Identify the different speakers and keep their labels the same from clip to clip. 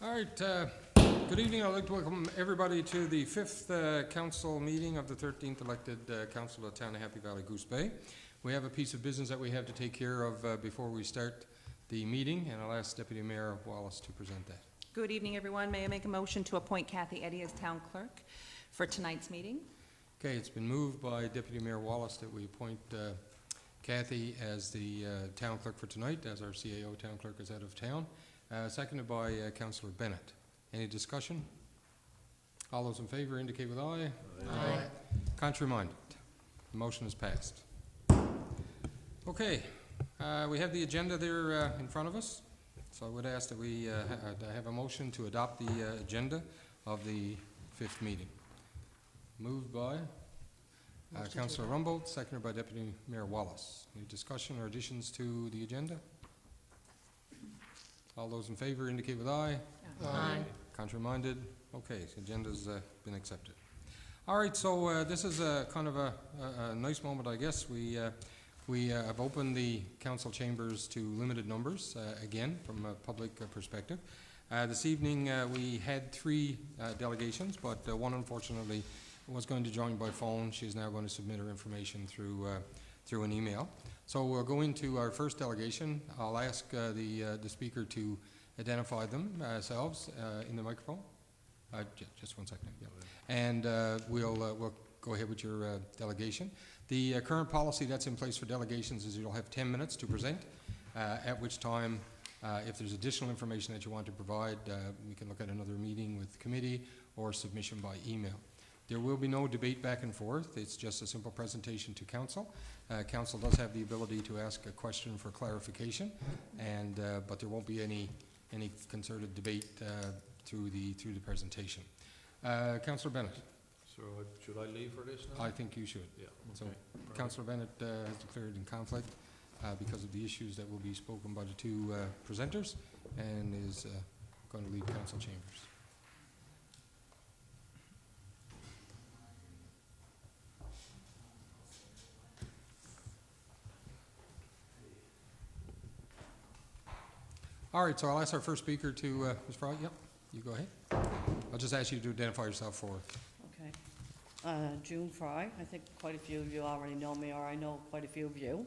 Speaker 1: All right, good evening. I'd like to welcome everybody to the fifth council meeting of the 13th elected council of the town of Happy Valley-Goose Bay. We have a piece of business that we have to take care of before we start the meeting, and I'll ask Deputy Mayor Wallace to present that.
Speaker 2: Good evening, everyone. May I make a motion to appoint Kathy Eddy as town clerk for tonight's meeting?
Speaker 1: Okay, it's been moved by Deputy Mayor Wallace that we appoint Kathy as the town clerk for tonight, as our CAO town clerk is out of town. Seconded by Councillor Bennett. Any discussion? All those in favor indicate with aye.
Speaker 2: Aye.
Speaker 1: Contrary minded. The motion is passed. Okay, we have the agenda there in front of us. So I would ask that we have a motion to adopt the agenda of the fifth meeting. Moved by Councillor Rumbold, seconded by Deputy Mayor Wallace. Any discussion or additions to the agenda? All those in favor indicate with aye.
Speaker 2: Aye.
Speaker 1: Contrary minded? Okay, the agenda's been accepted. All right, so this is a kind of a nice moment, I guess. We have opened the council chambers to limited numbers, again, from a public perspective. This evening we had three delegations, but one unfortunately was going to join by phone. She is now going to submit her information through an email. So we'll go into our first delegation. I'll ask the speaker to identify themselves in the microphone. Just 1 second. Yeah. And we'll go ahead with your delegation. The current policy that's in place for delegations is you'll have 10 minutes to present, at which time, if there's additional information that you want to provide, we can look at another meeting with the committee or submission by email. There will be no debate back and forth. It's just a simple presentation to council. Council does have the ability to ask a question for clarification, and but there won't be any concerted debate through the presentation. Councillor Bennett.
Speaker 3: So should I leave for this now?
Speaker 1: I think you should.
Speaker 3: Yeah.
Speaker 1: So
Speaker 3: Right.
Speaker 1: Councillor Bennett has declared in conflict because of the issues that will be spoken by the two presenters, and is going to leave council chambers. All right, so I'll ask our first speaker to, Ms. Fry, yep, you go ahead. I'll just ask you to identify yourself for.
Speaker 4: Okay. June Fry. I think quite a few of you already know me, or I know quite a few of you.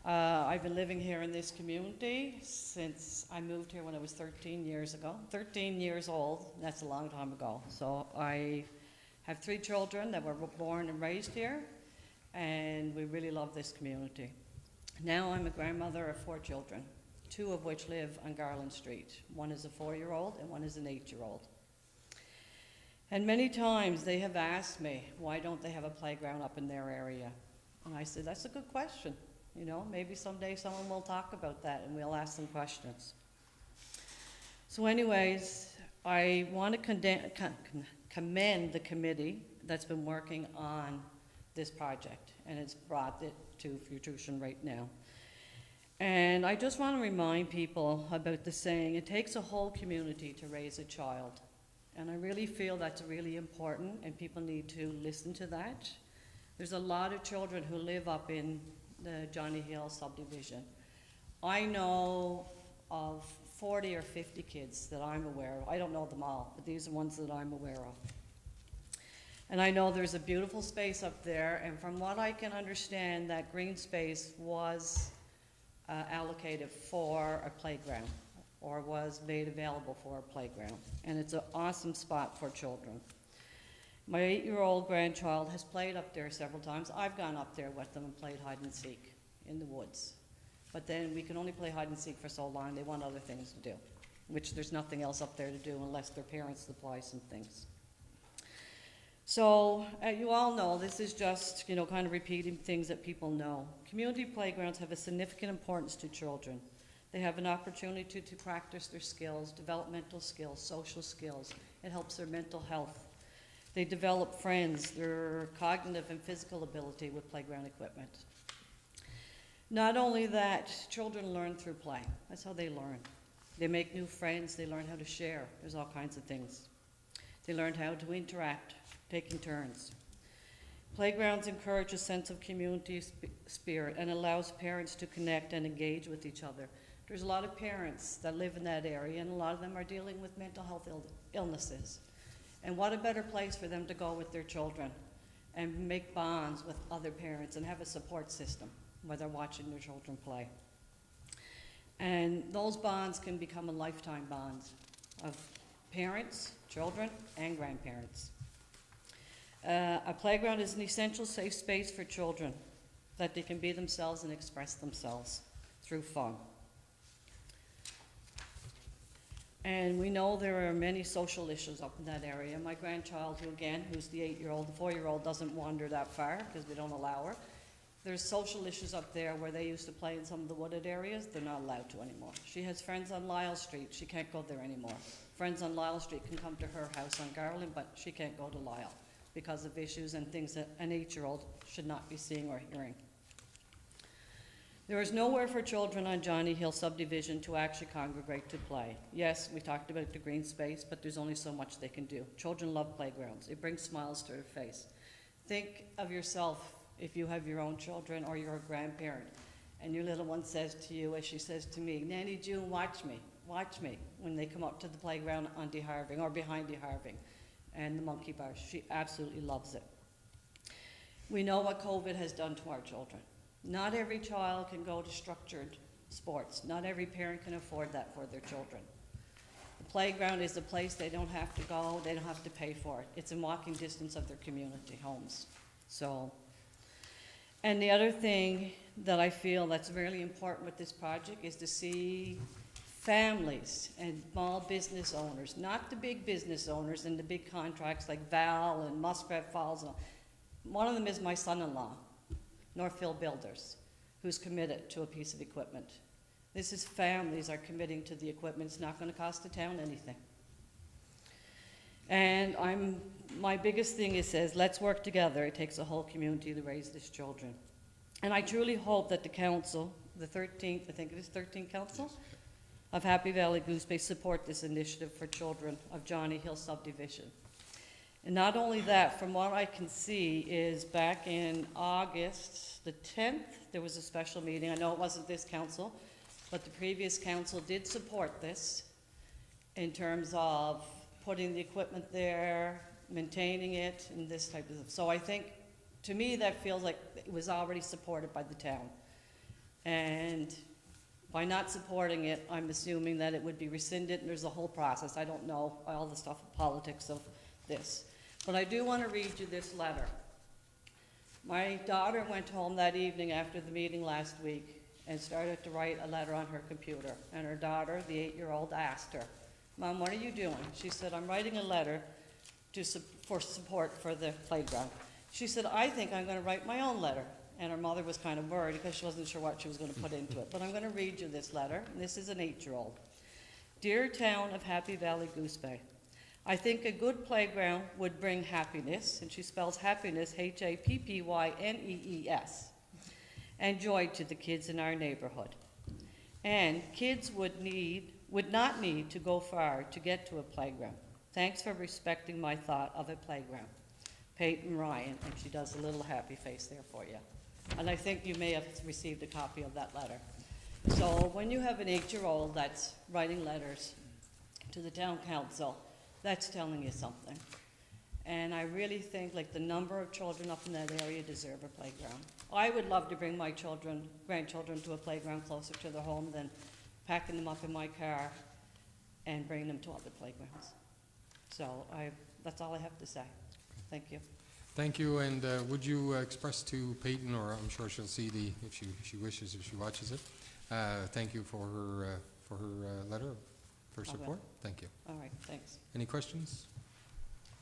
Speaker 4: I've been living here in this community since I moved here when I was 13 years ago. 13 years old, that's a long time ago. So I have 3 children that were born and raised here, and we really love this community. Now I'm a grandmother of 4 children. 2 of which live on Garland Street. One is a 4-year-old and one is an 8-year-old. And many times they have asked me, why don't they have a playground up in their area? And I said, that's a good question. You know, maybe someday someone will talk about that and we'll ask them questions. So anyways, I want to commend the committee that's been working on this project, and it's brought it to fruition right now. And I just want to remind people about the saying, it takes a whole community to raise a child. And I really feel that's really important, and people need to listen to that. There's a lot of children who live up in the Johnny Hill subdivision. I know of 40 or 50 kids that I'm aware of. I don't know them all, but these are ones that I'm aware of. And I know there's a beautiful space up there, and from what I can understand, that green space was allocated for a playground, or was made available for a playground. And it's an awesome spot for children. My 8-year-old grandchild has played up there several times. I've gone up there with them and played hide and seek in the woods. But then we can only play hide and seek for so long. They want other things to do, which there's nothing else up there to do unless their parents supply some things. So, you all know, this is just, you know, kind of repeating things that people know. Community playgrounds have a significant importance to children. They have an opportunity to practice their skills, developmental skills, social skills. It helps their mental health. They develop friends, their cognitive and physical ability with playground equipment. Not only that, children learn through play. That's how they learn. They make new friends, they learn how to share. There's all kinds of things. They learn how to interact, taking turns. Playgrounds encourage a sense of community spirit and allows parents to connect and engage with each other. There's a lot of parents that live in that area, and a lot of them are dealing with mental health illnesses. And what a better place for them to go with their children and make bonds with other parents and have a support system where they're watching their children play. And those bonds can become a lifetime bond of parents, children, and grandparents. A playground is an essential safe space for children that they can be themselves and express themselves through fun. And we know there are many social issues up in that area. My grandchild, who's the 8-year-old, the 4-year-old doesn't wander that far because we don't allow her. There's social issues up there where they used to play in some of the wooded areas. They're not allowed to anymore. She has friends on Lyle Street. She can't go there anymore. Friends on Lyle Street can come to her house on Garland, but she can't go to Lyle because of issues and things that an 8-year-old should not be seeing or hearing. There is nowhere for children on Johnny Hill subdivision to actually congregate to play. Yes, we talked about the green space, but there's only so much they can do. Children love playgrounds. It brings smiles to their face. Think of yourself if you have your own children or you're a grandparent, and your little one says to you, as she says to me, Nanny June, watch me, when they come up to the playground on DeHarving or behind DeHarving and the monkey bars. She absolutely loves it. We know what COVID has done to our children. Not every child can go to structured sports. Not every parent can afford that for their children. The playground is a place they don't have to go, they don't have to pay for it. It's in walking distance of their community homes. So, and the other thing that I feel that's really important with this project is to see families and small business owners, not the big business owners and the big contracts like Val and Muskrat Falls. One of them is my son-in-law, Northfield Builders, who's committed to a piece of equipment. This is families are committing to the equipment. It's not going to cost the town anything. And my biggest thing is says, let's work together. It takes a whole community to raise these children. And I truly hope that the council, the 13th, I think it is 13th Council of Happy Valley-Goose Bay, support this initiative for children of Johnny Hill subdivision. And not only that, from what I can see is back in August the 10th, there was a special meeting. I know it wasn't this council, but the previous council did support this in terms of putting the equipment there, maintaining it, and this type of stuff. So I think, to me, that feels like it was already supported by the town. And by not supporting it, I'm assuming that it would be rescinded, and there's a whole process. I don't know all the stuff, politics of this. But I do want to read you this letter. My daughter went home that evening after the meeting last week and started to write a letter on her computer. And her daughter, the 8-year-old, asked her, Mom, what are you doing? She said, I'm writing a letter for support for the playground. She said, I think I'm going to write my own letter. And her mother was kind of worried because she wasn't sure what she was going to put into it. But I'm going to read you this letter. And this is an 8-year-old. Dear town of Happy Valley-Goose Bay, I think a good playground would bring happiness, and she spells happiness, Happynes, and joy to the kids in our neighborhood. And kids would not need to go far to get to a playground. Thanks for respecting my thought of a playground. Peyton Ryan, and she does a little happy face there for you. And I think you may have received a copy of that letter. So when you have an 8-year-old that's writing letters to the town council, that's telling you something. And I really think like the number of children up in that area deserve a playground. I would love to bring my grandchildren to a playground closer to their home than packing them up in my car and bringing them to other playgrounds. So that's all I have to say. Thank you.
Speaker 1: Thank you, and would you express to Peyton, or I'm sure she'll see if she wishes, if she watches it, thank you for her letter, for support. Thank you.
Speaker 4: All right, thanks.
Speaker 1: Any questions?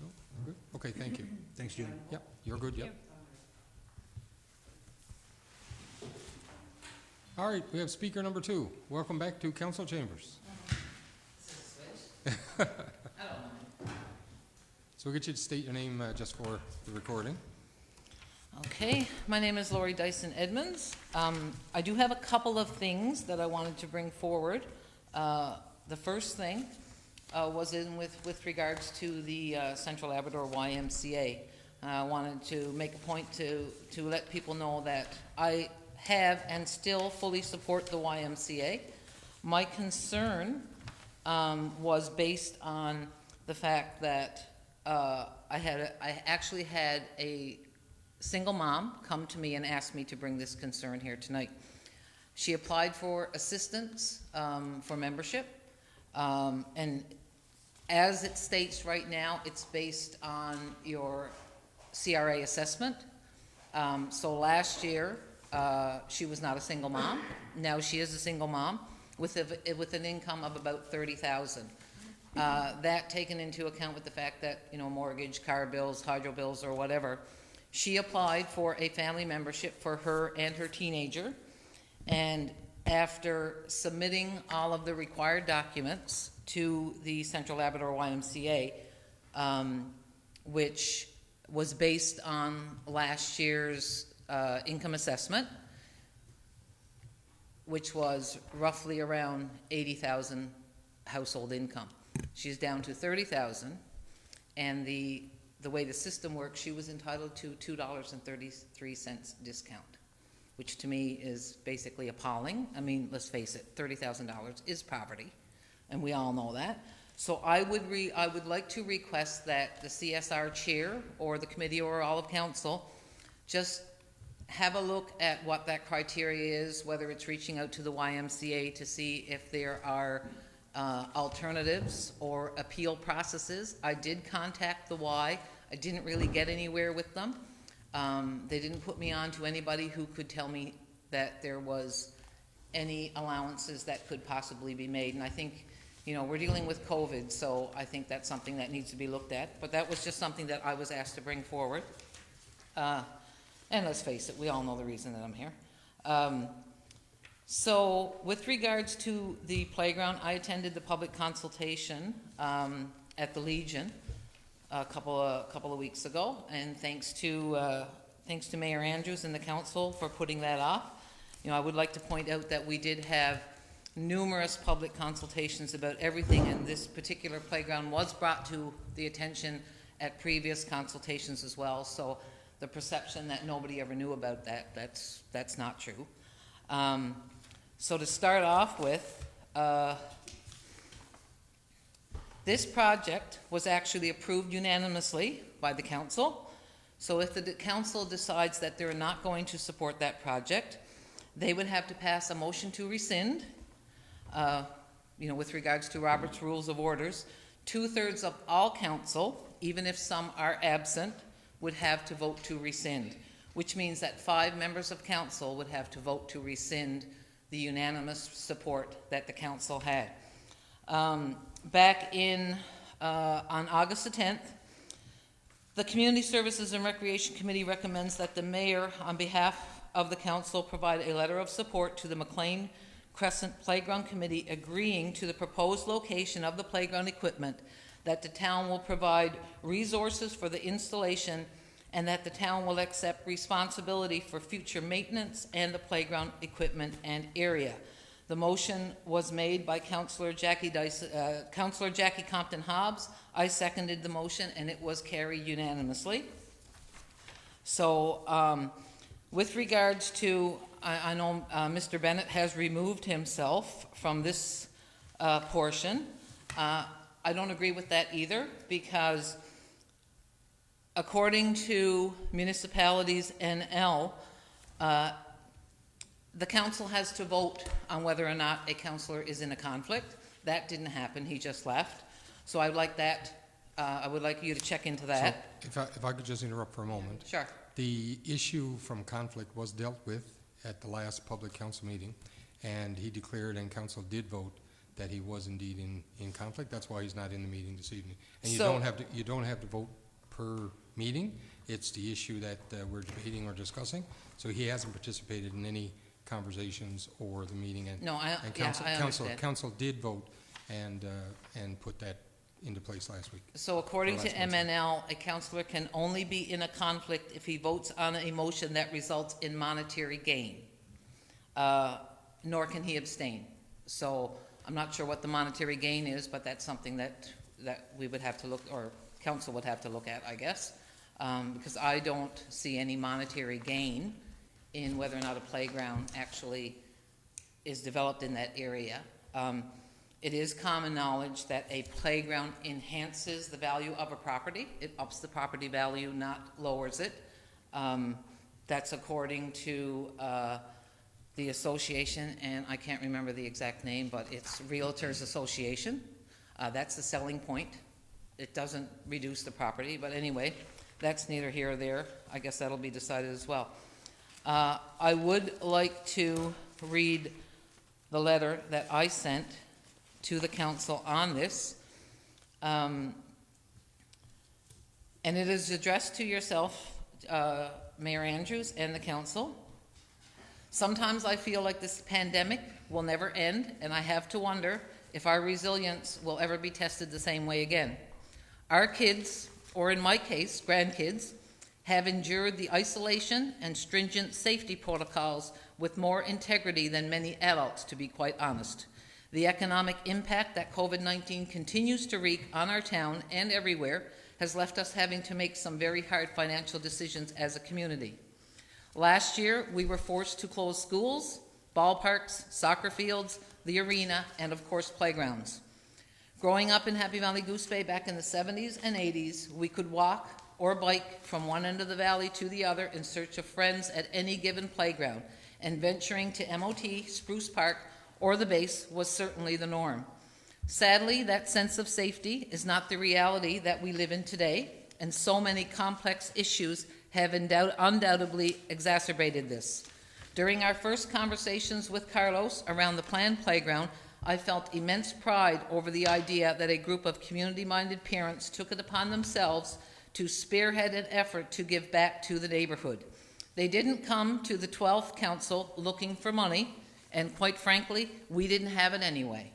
Speaker 1: No? Good? Okay, thank you.
Speaker 5: Thanks, Judy.
Speaker 1: Yep, you're good, yep. All right, we have speaker number 2. Welcome back to council chambers. So we'll get you to state your name just for the recording.
Speaker 6: Okay, my name is Lori Dyson Edmonds. I do have a couple of things that I wanted to bring forward. The first thing was with regards to the Central Labrador YMCA. I wanted to make a point to let people know that I have and still fully support the YMCA. My concern was based on the fact that I actually had a single mom come to me and ask me to bring this concern here tonight. She applied for assistance for membership, and as it states right now, it's based on your CRA assessment. So last year, she was not a single mom. Now she is a single mom with an income of about $30,000. That taken into account with the fact that, you know, mortgage, car bills, hydro bills, or whatever. She applied for a family membership for her and her teenager, and after submitting all of the required documents to the Central Labrador YMCA, which was based on last year's income assessment, which was roughly around 80,000 household income. She's down to 30,000, and the way the system works, she was entitled to $2.33 discount, which to me is basically appalling. I mean, let's face it, $30,000 is poverty, and we all know that. So I would like to request that the CSR chair or the committee or all of council just have a look at what that criteria is, whether it's reaching out to the YMCA to see if there are alternatives or appeal processes. I did contact the Y. I didn't really get anywhere with them. They didn't put me on to anybody who could tell me that there was any allowances that could possibly be made. And I think, you know, we're dealing with COVID, so I think that's something that needs to be looked at. But that was just something that I was asked to bring forward. And let's face it, we all know the reason that I'm here. So with regards to the playground, I attended the public consultation at the Legion a couple of weeks ago, and thanks to Mayor Andrews and the council for putting that off. You know, I would like to point out that we did have numerous public consultations about everything, and this particular playground was brought to the attention at previous consultations as well. So the perception that nobody ever knew about that's not true. So to start off with, this project was actually approved unanimously by the council. So if the council decides that they're not going to support that project, they would have to pass a motion to rescind, you know, with regards to Robert's Rules of Orders. 2/3 of all council, even if some are absent, would have to vote to rescind, which means that 5 members of council would have to vote to rescind the unanimous support that the council had. Back in, on August the 10th, the Community Services and Recreation Committee recommends that the mayor, on behalf of the council, provide a letter of support to the McLean Crescent Playground Committee agreeing to the proposed location of the playground equipment, that the town will provide resources for the installation, and that the town will accept responsibility for future maintenance and the playground equipment and area. The motion was made by Councillor Jackie Compton Hobbs. I seconded the motion, and it was carried unanimously. So with regards to, I know Mr. Bennett has removed himself from this portion. I don't agree with that either, because according to Municipalities NL, the council has to vote on whether or not a councillor is in a conflict. That didn't happen, he just left. So I would like that, I would like you to check into that.
Speaker 1: So if I could just interrupt for a moment.
Speaker 6: Sure.
Speaker 1: The issue from conflict was dealt with at the last public council meeting, and he declared, and council did vote, that he was indeed in conflict. That's why he's not in the meeting this evening. And you don't have to vote per meeting. It's the issue that we're debating or discussing. So he hasn't participated in any conversations or the meeting. And,
Speaker 6: No, I understand.
Speaker 1: Council did vote and put that into place last week.
Speaker 6: So according to
Speaker 1: last Wednesday.
Speaker 6: MNL, a councillor can only be in a conflict if he votes on a motion that results in monetary gain, nor can he abstain. So I'm not sure what the monetary gain is, but that's something that we would have to look, or council would have to look at, I guess, because I don't see any monetary gain in whether or not a playground actually is developed in that area. It is common knowledge that a playground enhances the value of a property. It ups the property value, not lowers it. That's according to the association, and I can't remember the exact name, but it's Realtors Association. That's the selling point. It doesn't reduce the property, but anyway, that's neither here or there. I guess that'll be decided as well. I would like to read the letter that I sent to the council on this. And it is addressed to yourself, Mayor Andrews, and the council. Sometimes I feel like this pandemic will never end, and I have to wonder if our resilience will ever be tested the same way again. Our kids, or in my case, grandkids, have endured the isolation and stringent safety protocols with more integrity than many adults, to be quite honest. The economic impact that COVID-19 continues to wreak on our town and everywhere has left us having to make some very hard financial decisions as a community. Last year, we were forced to close schools, ballparks, soccer fields, the arena, and of course, playgrounds. Growing up in Happy Valley-Goose Bay back in the 70s and 80s, we could walk or bike from one end of the valley to the other in search of friends at any given playground, and venturing to MOT, Spruce Park, or the base was certainly the norm. Sadly, that sense of safety is not the reality that we live in today, and so many complex issues have undoubtedly exacerbated this. During our first conversations with Carlos around the planned playground, I felt immense pride over the idea that a group of community-minded parents took it upon themselves to spearhead an effort to give back to the neighborhood. They didn't come to the 12th Council looking for money, and quite frankly, we didn't have it anyway.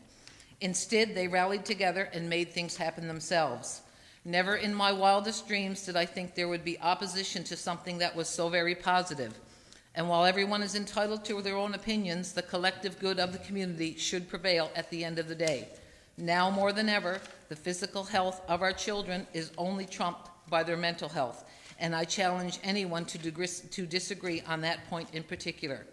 Speaker 6: Instead, they rallied together and made things happen themselves. Never in my wildest dreams did I think there would be opposition to something that was so very positive. And while everyone is entitled to their own opinions, the collective good of the community should prevail at the end of the day. Now more than ever, the physical health of our children is only trumped by their mental health, and I challenge anyone to disagree on that point in particular.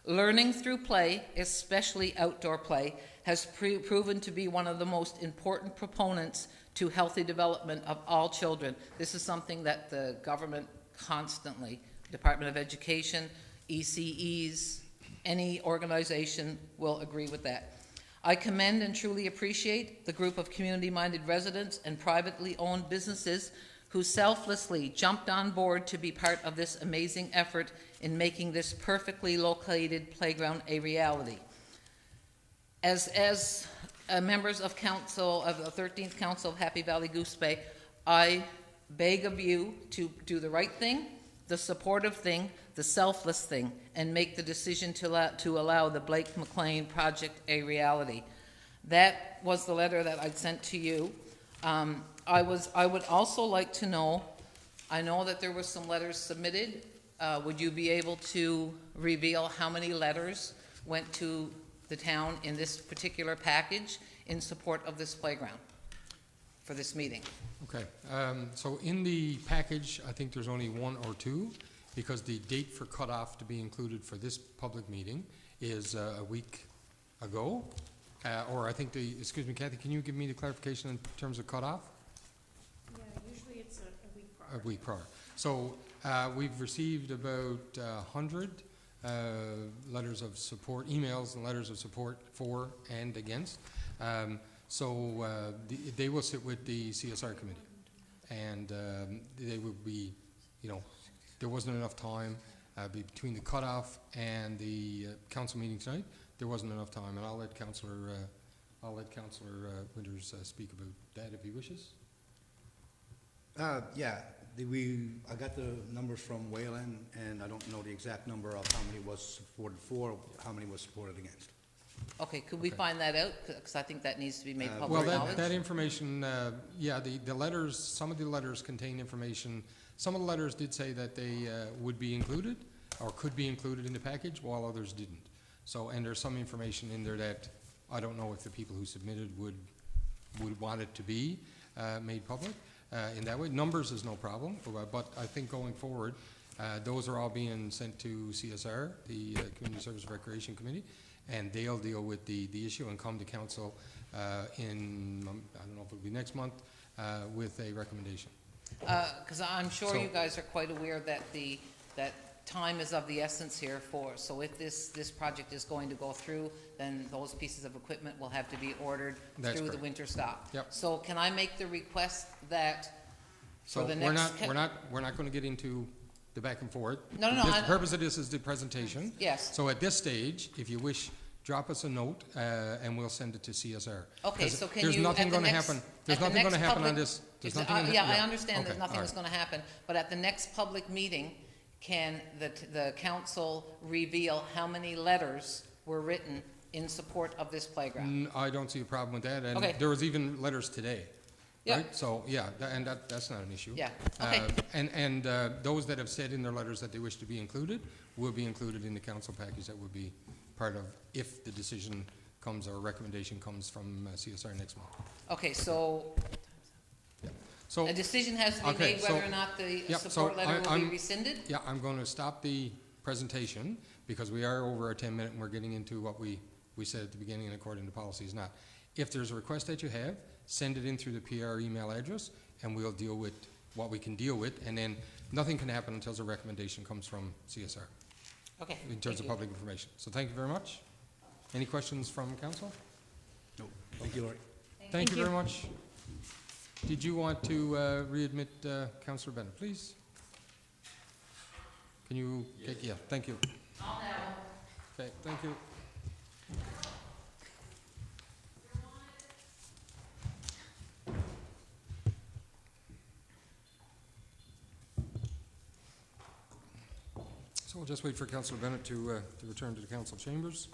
Speaker 6: Learning through play, especially outdoor play, has proven to be one of the most important proponents to healthy development of all children. This is something that the government constantly, Department of Education, ECEs, any organization will agree with that. I commend and truly appreciate the group of community-minded residents and privately owned businesses who selflessly jumped on board to be part of this amazing effort in making this perfectly located playground a reality. As members of council, of the 13th Council of Happy Valley-Goose Bay, I beg of you to do the right thing, the supportive thing, the selfless thing, and make the decision to allow the Blake McLean project a reality. That was the letter that I'd sent to you. I would also like to know, I know that there were some letters submitted. Would you be able to reveal how many letters went to the town in this particular package in support of this playground for this meeting?
Speaker 1: Okay, so in the package, I think there's only one or two, because the date for cutoff to be included for this public meeting is a week ago. Or I think excuse me, Kathy, can you give me the clarification in terms of cutoff?
Speaker 5: Yeah, usually it's a week prior.
Speaker 1: A week prior. So we've received about 100 letters of support, emails and letters of support for and against. They will sit with the CSR committee, and they would be, there wasn't enough time between the cutoff and the council meeting tonight. There wasn't enough time, and I'll let Councillor Winters speak about that if he wishes.
Speaker 7: Yeah, I got the numbers from Wayland, and I don't know the exact number of how many was supported for, how many was supported against.
Speaker 6: Okay, could we find that out? Because I think that needs to be made public
Speaker 1: Well,
Speaker 6: knowledge.
Speaker 1: that information, the letters, some of the letters contain information. Some of the letters did say that they would be included or could be included in the package, while others didn't. So, and there's some information in there that I don't know if the people who submitted would want it to be made public in that way. Numbers is no problem, but I think going forward, those are all being sent to CSR, the Community Service Recreation Committee, and they'll deal with the issue and come to council in, I don't know if it'll be next month, with a recommendation.
Speaker 6: Because I'm sure
Speaker 1: So-
Speaker 6: you guys are quite aware that that time is of the essence here so if this project is going to go through, then those pieces of equipment will have to be ordered
Speaker 1: That's
Speaker 6: through the
Speaker 1: correct.
Speaker 6: winter stop.
Speaker 1: Yep.
Speaker 6: So can I make the request that
Speaker 1: So
Speaker 6: for the
Speaker 1: we're
Speaker 6: next...
Speaker 1: not going to get into the back and forth.
Speaker 6: No,
Speaker 1: The purpose of this is the presentation.
Speaker 6: Yes.
Speaker 1: So at this stage, if you wish, drop us a note, and we'll send it to CSR.
Speaker 6: Okay,
Speaker 1: 'Cause
Speaker 6: so can
Speaker 1: there's
Speaker 6: you,
Speaker 1: nothing
Speaker 6: at the
Speaker 1: gonna
Speaker 6: next...
Speaker 1: happen-
Speaker 6: at
Speaker 1: There's
Speaker 6: the
Speaker 1: nothing going to
Speaker 6: next
Speaker 1: happen on
Speaker 6: public-
Speaker 1: this. There's nothing in
Speaker 6: Yeah, I
Speaker 1: yeah,
Speaker 6: understand that
Speaker 1: okay,
Speaker 6: nothing
Speaker 1: all
Speaker 6: is
Speaker 1: right.
Speaker 6: going to happen, but at the next public meeting, can the council reveal how many letters were written in support of this playground?
Speaker 1: I don't see a problem with that, and
Speaker 6: Okay.
Speaker 1: there was even letters today.
Speaker 6: Yeah.
Speaker 1: Right? So, yeah, and that's not an issue.
Speaker 6: Yeah, okay.
Speaker 1: And those that have said in their letters that they wish to be included will be included in the council package that would be part of, if the decision comes or recommendation comes from CSR next month.
Speaker 6: Okay, so
Speaker 1: So,
Speaker 6: a decision has to be
Speaker 1: okay,
Speaker 6: made
Speaker 1: so-
Speaker 6: whether or not the
Speaker 1: yeah, so
Speaker 6: support letter will be
Speaker 1: I'm-
Speaker 6: rescinded?
Speaker 1: yeah, I'm going to stop the presentation because we are over our 10-minute and we're getting into what we said at the beginning and according to policy is not. If there's a request that you have, send it in through the PR email address and we'll deal with what we can deal with, and then nothing can happen until the recommendation comes from CSR
Speaker 6: Okay,
Speaker 1: in terms
Speaker 6: thank
Speaker 1: of
Speaker 6: you.
Speaker 1: public information. So thank you very much. Any questions from council?
Speaker 7: No, thank you, Lori.
Speaker 1: Thank you very much. Did you want to readmit Councillor Bennett, please? Can you, yeah, thank you. Okay, thank you. So we'll just wait for Councillor Bennett to return to the council chambers.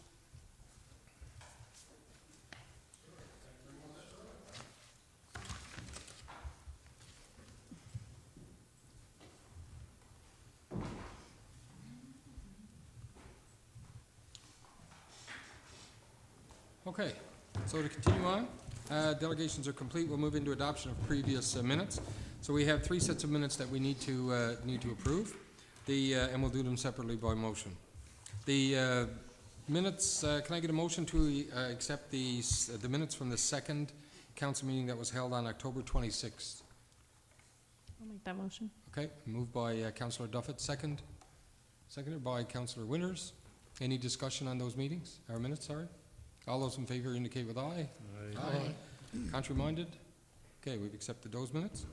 Speaker 1: Okay, so to continue on, delegations are complete. We'll move into adoption of previous minutes. So we have 3 sets of minutes that we need to approve. And we'll do them separately by motion. The minutes, can I get a motion to accept the minutes from the second council meeting that was held on October 26th?
Speaker 5: I'll make that motion.
Speaker 1: Okay, moved by Councillor Duffett, seconded by Councillor Winters. Any discussion on those meetings, or minutes, sorry? All those in favor indicate with aye. Aye. Contrary minded? Okay, we've accepted those minutes.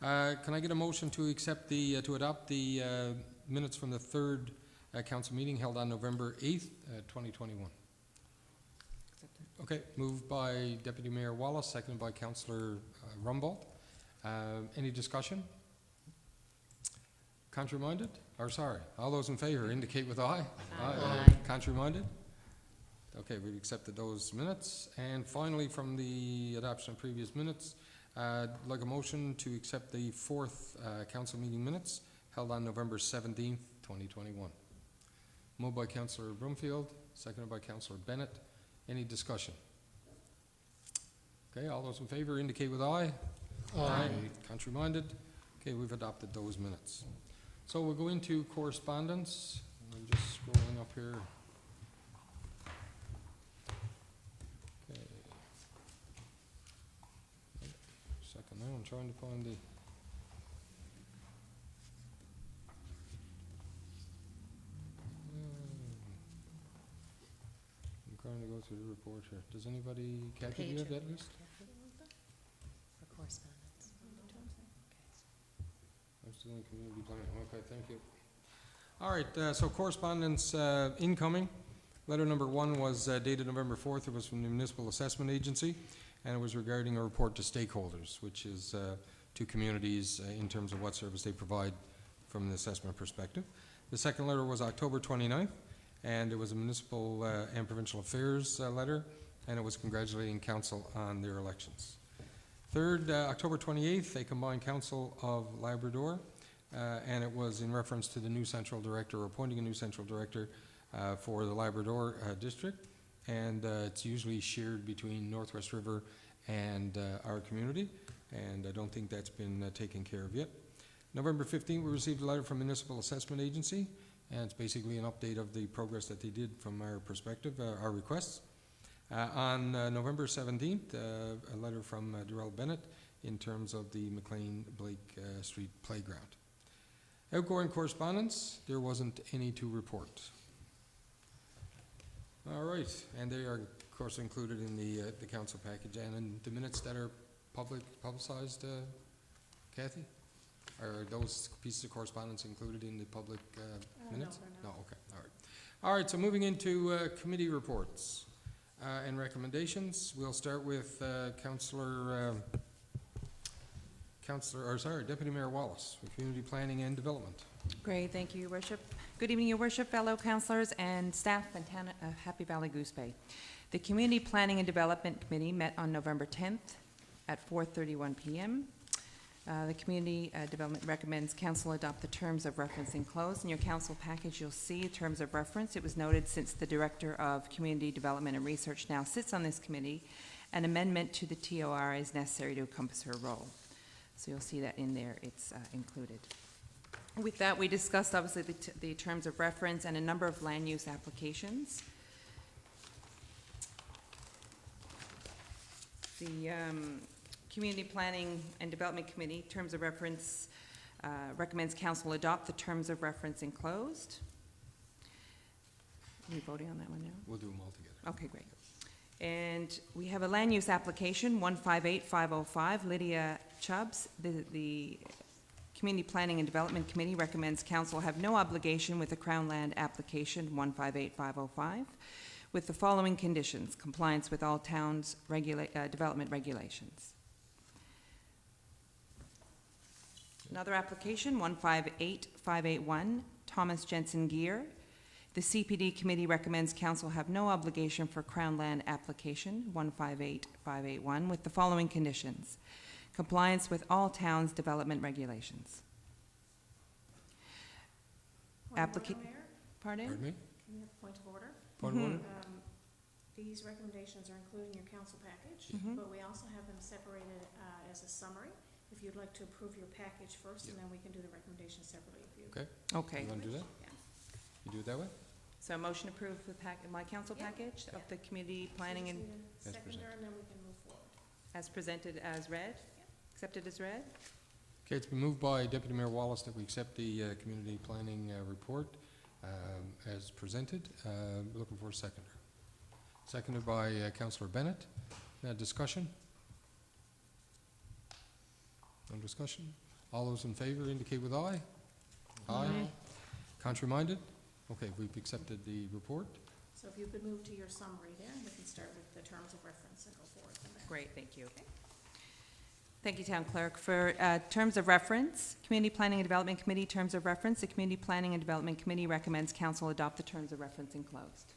Speaker 1: Can I get a motion to accept to adopt the minutes from the third council meeting held on November 8th, 2021? Okay, moved by Deputy Mayor Wallace, seconded by Councillor Rumbold. Any discussion? Contrary minded? Or sorry, all those in favor indicate with aye. Aye. Contrary minded? Okay, we've accepted those minutes. And finally, from the adoption of previous minutes, I'd like a motion to accept the fourth council meeting minutes held on November 17th, 2021. Moved by Councillor Broomfield, seconded by Councillor Bennett. Any discussion? Okay, all those in favor indicate with aye. Aye. Contrary minded? Okay, we've adopted those minutes. So we'll go into correspondence. I'm just scrolling up here. Okay. Second now, I'm trying to find the... I'm trying to go through the report here. Does anybody, Kathy, do you have that list?
Speaker 8: For correspondence.
Speaker 1: I'm still in community planning. Okay, thank you. All right, so correspondence incoming. Letter number 1 was dated November 4th. It was from the Municipal Assessment Agency, and it was regarding a report to stakeholders, which is to communities in terms of what service they provide from an assessment perspective. The second letter was October 29th, and it was a municipal and provincial affairs letter, and it was congratulating council on their elections. Third, October 28th, a combined council of Labrador, and it was in reference to the new central director, or appointing a new central director for the Labrador district, and it's usually shared between Northwest River and our community, and I don't think that's been taken care of yet. November 15th, we received a letter from Municipal Assessment Agency, and it's basically an update of the progress that they did from our perspective, our requests. On November 17th, a letter from Darrell Bennett in terms of the McLean Blake Street Playground. Outgoing correspondence, there wasn't any to report. All right, and they are, of course, included in the council package and in the minutes that are publicized, Kathy? Are those pieces of correspondence included in the public minutes? No, okay, all right. All right, so moving into committee reports and recommendations. We'll start with Deputy Mayor Wallace with Community Planning and Development.
Speaker 2: Great, thank you, Your Worship. Good evening, Your Worship, fellow councillors and staff and happy Valley-Goose Bay. The Community Planning and Development Committee met on November 10th at 4:31 p.m. The Community Development recommends Council adopt the terms of reference enclosed. In your council package, you'll see terms of reference. It was noted since the Director of Community Development and Research now sits on this committee, an amendment to the TOR is necessary to encompass her role. So you'll see that in there, it's included. With that, we discussed obviously the terms of reference and a number of land use applications. The Community Planning and Development Committee, terms of reference, recommends Council adopt the terms of reference enclosed. Are we voting on that one now?
Speaker 1: We'll do them all together.
Speaker 2: Okay, great. And we have a land use application, 158505, Lydia Chubbs. The Community Planning and Development Committee recommends Council have no obligation with the Crown Land application, 158505, with the following conditions: compliance with all towns' development regulations. Another application, 158581, Thomas Jensen Gear. The CPD Committee recommends Council have no obligation for Crown Land application 158581 with the following conditions: compliance with all towns' development regulations.
Speaker 5: Mayor,
Speaker 2: Pardon?
Speaker 1: Pardon me?
Speaker 5: can we have a point of order?
Speaker 1: Point of order?
Speaker 5: These recommendations are included in your council package,
Speaker 2: Mhm.
Speaker 5: but we also have them separated as a summary. If you'd like to approve your package first, and then we can do the recommendations separately if you.
Speaker 1: Okay.
Speaker 2: Okay,
Speaker 1: You want to do that?
Speaker 5: Yeah.
Speaker 1: You do it that way?
Speaker 2: so a motion approved with my council
Speaker 5: Yeah.
Speaker 2: package of
Speaker 5: Yeah.
Speaker 2: the community planning and
Speaker 1: As
Speaker 5: Seconder,
Speaker 1: presented.
Speaker 5: and then we can move forward.
Speaker 2: as presented as read? Accepted as read?
Speaker 1: Okay, it's been moved by Deputy Mayor Wallace that we accept the community planning report as presented. Looking for a seconder. Seconded by Councillor Bennett. Discussion? No discussion? All those in favor indicate with aye. Aye. Contrary minded? Okay, we've accepted the report.
Speaker 5: So if you could move to your summary there, we can start with the terms of reference and go forward from there.
Speaker 2: Great, thank you. Thank you, Town Clerk. For terms of reference, Community Planning and Development Committee, terms of reference, the Community Planning and Development Committee recommends Council adopt the terms of reference enclosed.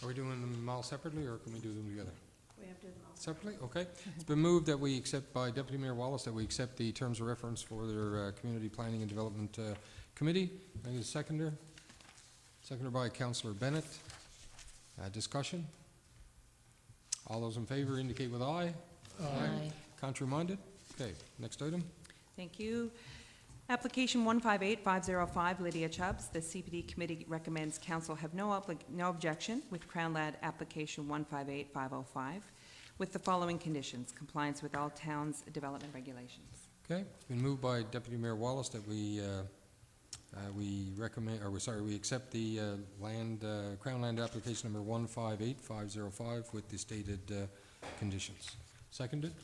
Speaker 1: Are we doing them all separately, or can we do them together?
Speaker 5: We have to do them all.
Speaker 1: Separately, okay. It's been moved that we accept by Deputy Mayor Wallace that we accept the terms of reference for their Community Planning and Development Committee. I need a seconder. Seconded by Councillor Bennett. Discussion? All those in favor indicate with aye.
Speaker 6: Aye.
Speaker 1: Contrary minded? Okay, next item.
Speaker 2: Thank you. Application 158505, Lydia Chubbs. The CPD Committee recommends Council have no objection with Crown Land application 158505 with the following conditions: compliance with all towns' development regulations.
Speaker 1: Okay, it's been moved by Deputy Mayor Wallace that we accept the Crown Land application number 158505 with the stated conditions. Seconded?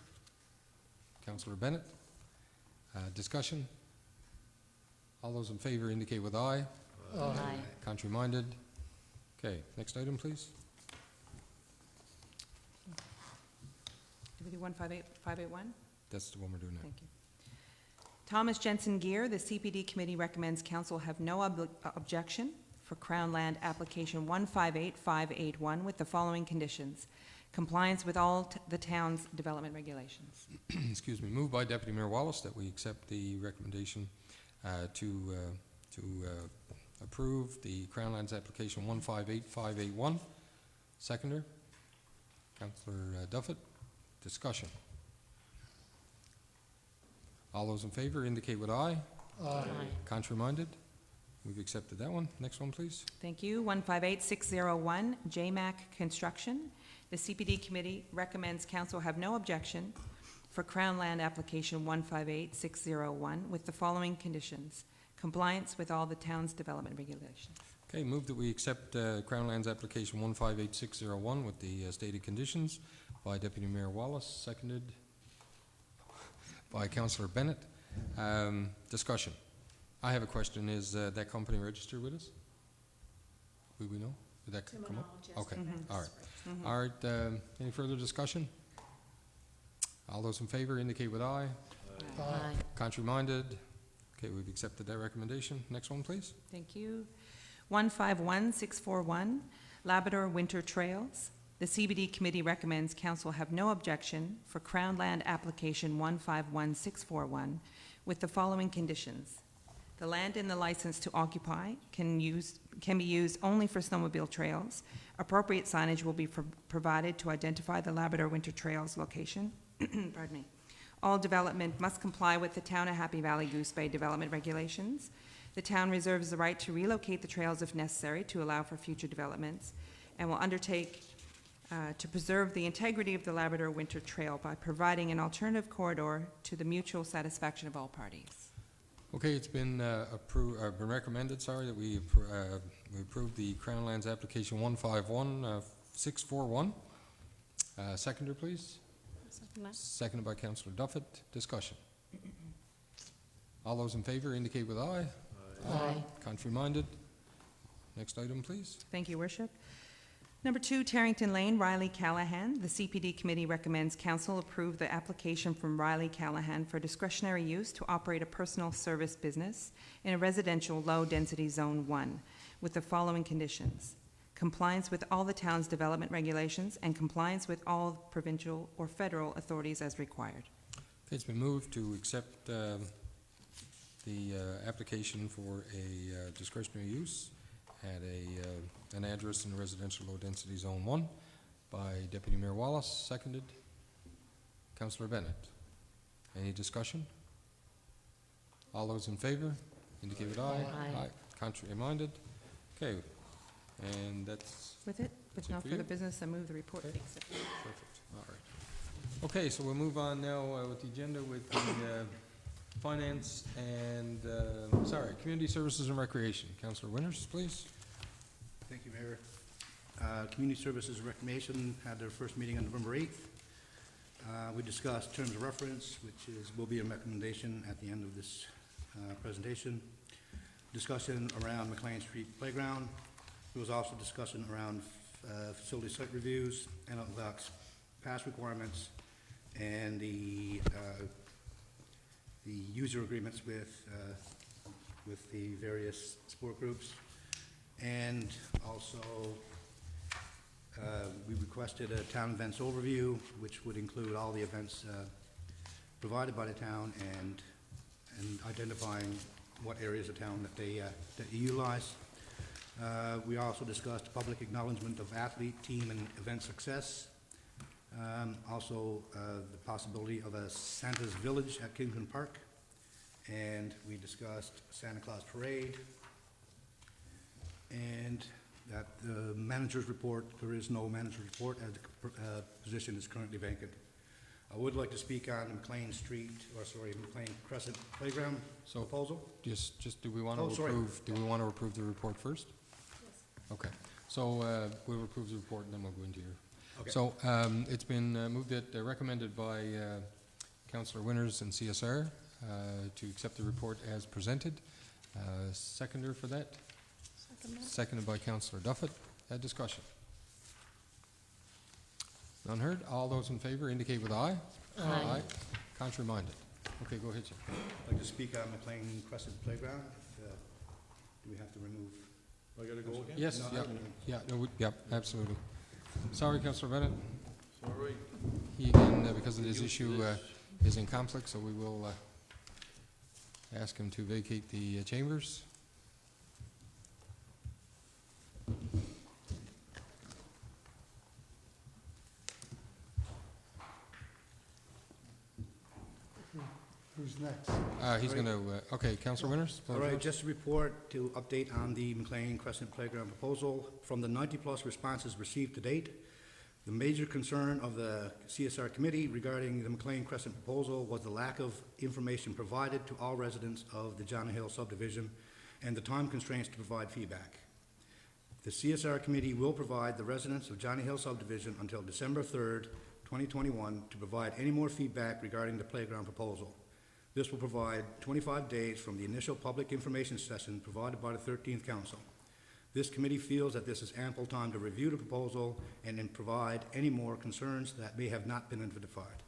Speaker 1: Councillor Bennett. Discussion? All those in favor indicate with aye.
Speaker 6: Aye.
Speaker 1: Contrary minded? Okay, next item, please.
Speaker 2: Do we do 158581?
Speaker 1: That's the one we're doing now.
Speaker 2: Thank you. Thomas Jensen Gear, the CPD Committee recommends Council have no objection for Crown Land application 158581 with the following conditions: compliance with all the town's development regulations.
Speaker 1: Excuse me, moved by Deputy Mayor Wallace that we accept the recommendation to approve the Crown Lands application 158581. Seconder, Councillor Duffett. Discussion. All those in favor indicate with aye.
Speaker 6: Aye.
Speaker 1: Contrary minded? we've accepted that one. Next one, please.
Speaker 2: Thank you. 158601, JMAC Construction. The CPD Committee recommends council have no objection for Crown Land Application 158601 with the following conditions: compliance with all the town's development regulations.
Speaker 1: Okay, move that we accept Crown Lands application 158601 with the stated conditions by Deputy Mayor Wallace, seconded by Councillor Bennett. Discussion. I have a question. Is that company registered with us? Will we know? Did that
Speaker 5: To my
Speaker 1: come up?
Speaker 5: knowledge, yes.
Speaker 1: Okay,
Speaker 2: Mhm.
Speaker 1: all right.
Speaker 2: Mhm.
Speaker 1: All right, any further discussion? All those in favor indicate with aye.
Speaker 8: Aye.
Speaker 1: Contrary-minded? Okay, we've accepted that recommendation. Next one, please.
Speaker 2: Thank you. 151641, Labrador Winter Trails. The CBD Committee recommends council have no objection for Crown Land Application 151641 with the following conditions: the land in the license to occupy can be used only for snowmobile trails. Appropriate signage will be provided to identify the Labrador Winter Trails location. Pardon me. All development must comply with the Town of Happy Valley-Goose Bay development regulations. The town reserves the right to relocate the trails if necessary to allow for future developments, and will undertake to preserve the integrity of the Labrador Winter Trail by providing an alternative corridor to the mutual satisfaction of all parties.
Speaker 1: Okay, it's been been recommended, that we approve the Crown Lands application 151641. Seconder, please. Seconded by Councillor Duffett. Discussion. All those in favor indicate with aye.
Speaker 8: Aye.
Speaker 1: Contrary-minded? Next item, please.
Speaker 2: Thank you, Worship. Number 2, Tarrington Lane, Riley Callahan. The CPD Committee recommends council approve the application from Riley Callahan for discretionary use to operate a personal service business in a residential low-density Zone 1 with the following conditions: compliance with all the town's development regulations and compliance with all provincial or federal authorities as required.
Speaker 1: Okay, it's been moved to accept the application for a discretionary use at an address in residential low-density Zone 1 by Deputy Mayor Wallace, seconded. Councillor Bennett. Any discussion? All those in favor indicate with aye.
Speaker 8: Aye.
Speaker 1: Contrary-minded? Okay, and that's
Speaker 2: With it,
Speaker 1: That's
Speaker 2: with
Speaker 1: it
Speaker 2: no
Speaker 1: for
Speaker 2: further
Speaker 1: you?
Speaker 2: business, I move the report be
Speaker 1: Okay.
Speaker 2: accepted.
Speaker 1: perfect. All right. Okay, so we'll move on now with the agenda with the finance and, community services and recreation. Councillor Winters, please.
Speaker 7: Thank you, Mayor. Community Services and Recreation had their first meeting on November 8th. We discussed terms of reference, which will be a recommendation at the end of this presentation. Discussion around McLean Street Playground. There was also discussion around facility site reviews, NLDOC's pass requirements, and the user agreements with the various sport groups. And also, we requested a town events overview, which would include all the events provided by the town and identifying what areas of town that they utilize. We also discussed public acknowledgement of athlete, team, and event success. Also, the possibility of a Santa's Village at Kingston Park. And we discussed Santa Claus Parade. And that the manager's report, there is no manager's report as the position is currently vacant. I would like to speak on the McLean Crescent Playground
Speaker 1: So
Speaker 7: proposal.
Speaker 1: just do we want
Speaker 7: Oh,
Speaker 1: to
Speaker 7: sorry.
Speaker 1: approve the report first? Okay, so we'll approve the report and then we'll go into your.
Speaker 7: Okay.
Speaker 1: So it's been moved that recommended by Councillor Winters and CSR to accept the report as presented. Seconder for that? Seconded by Councillor Duffett. Discussion. None heard. All those in favor indicate with aye.
Speaker 8: Aye.
Speaker 1: Contrary-minded. Okay, go ahead, sir.
Speaker 7: I'd like to speak on McLean Crescent Playground. Do we have to remove?
Speaker 3: I gotta go again?
Speaker 1: Yes,
Speaker 7: No,
Speaker 1: yep,
Speaker 7: I-
Speaker 1: yeah, no, yep, absolutely. Sorry, Councillor Bennett.
Speaker 3: Sorry.
Speaker 1: He again, because of this issue, is in conflict, so we will ask him to vacate the chambers.
Speaker 9: Who's next?
Speaker 1: He's going to, okay, Councillor Winters?
Speaker 7: All right, just a report to update on the McLean Crescent Playground proposal. From the 90-plus responses received to date, the major concern of the CSR committee regarding the McLean Crescent proposal was the lack of information provided to all residents of the Johnny Hill subdivision and the time constraints to provide feedback. The CSR committee will provide the residents of Johnny Hill subdivision until December 3rd, 2021 to provide any more feedback regarding the playground proposal. This will provide 25 days from the initial public information session provided by the 13th Council. This committee feels that this is ample time to review the proposal and then provide any more concerns that may have not been identified.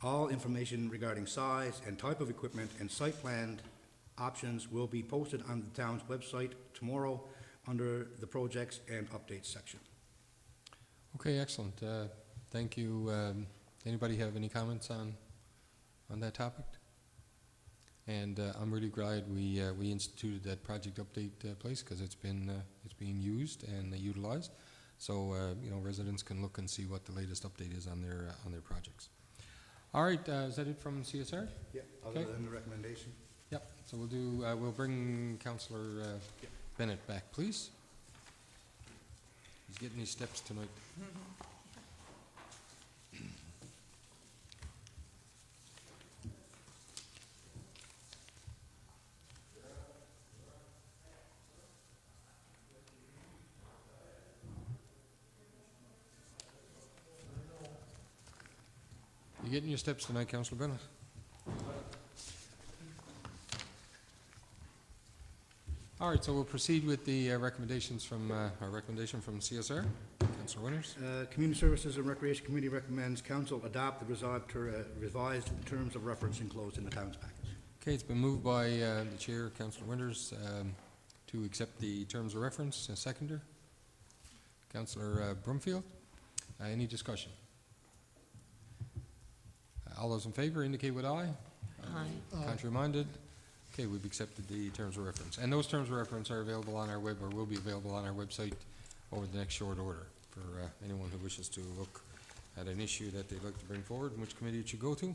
Speaker 7: All information regarding size and type of equipment and site planned options will be posted on the town's website tomorrow under the projects and updates section.
Speaker 1: Okay, excellent. Thank you. Anybody have any comments on that topic? And I'm really glad we instituted that project update place because it's being used and utilized. So you know, residents can look and see what the latest update is on their projects. All right, is that it from CSR?
Speaker 7: Yeah, other than the recommendation.
Speaker 1: Yep. So we'll bring Councillor Bennett back, please. He's getting his steps tonight. You getting your steps tonight, Councillor Bennett? All right, so we'll proceed with the recommendations from our recommendation from CSR. Councillor Winters.
Speaker 7: Community Services and Recreation Committee recommends Council adopt the revised terms of reference enclosed in the town's package.
Speaker 1: Okay, it's been moved by the Chair, Councillor Winters, to accept the terms of reference. Seconder, Councillor Brumfield. Any discussion? All those in favor indicate with aye.
Speaker 8: Aye.
Speaker 1: Contrary minded? Okay, we've accepted the terms of reference. And those terms of reference are available on our web, or will be available on our website over the next short order for anyone who wishes to look at an issue that they'd like to bring forward and which committee it should go to.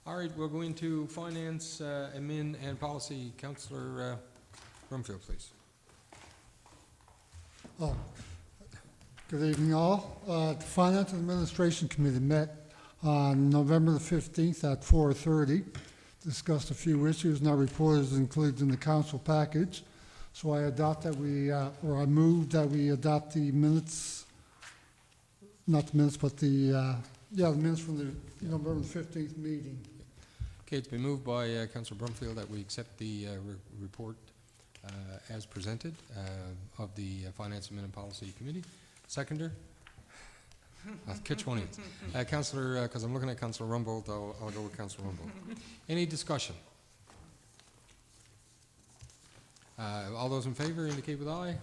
Speaker 1: All right, we'll go into Finance, Admin, and Policy. Councillor Brumfield, please.
Speaker 9: Good evening, all. The Finance and Administration Committee met on November the 15th at 4:30. Discussed a few issues, and our report is included in the council package. So I move that we adopt the minutes, not the minutes, but the minutes from the November 15th meeting.
Speaker 1: Okay, it's been moved by Councillor Brumfield that we accept the report as presented of the Finance, Admin, and Policy Committee. Seconder? I'll catch one of you. Councillor, because I'm looking at Councillor Rumbold, I'll go with Councillor Rumbold. Any discussion? All those in favor indicate with aye.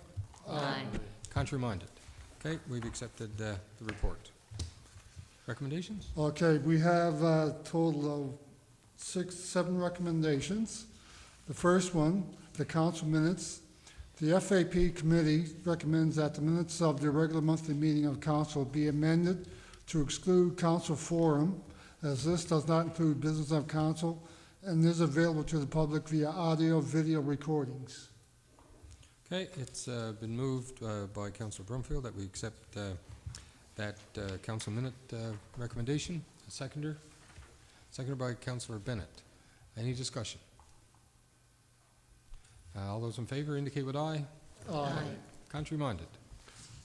Speaker 8: Aye.
Speaker 1: Contrary minded? Okay, we've accepted the report. Recommendations?
Speaker 9: Okay, we have a total of 7 recommendations. The first one, the council minutes. The FAP committee recommends that the minutes of the regular monthly meeting of council be amended to exclude council forum, as this does not include business of council and is available to the public via audio-video recordings.
Speaker 1: Okay, it's been moved by Councillor Brumfield that we accept that council minute recommendation. A seconder? Seconded by Councillor Bennett. Any discussion? All those in favor indicate with aye.
Speaker 8: Aye.
Speaker 1: Contrary minded?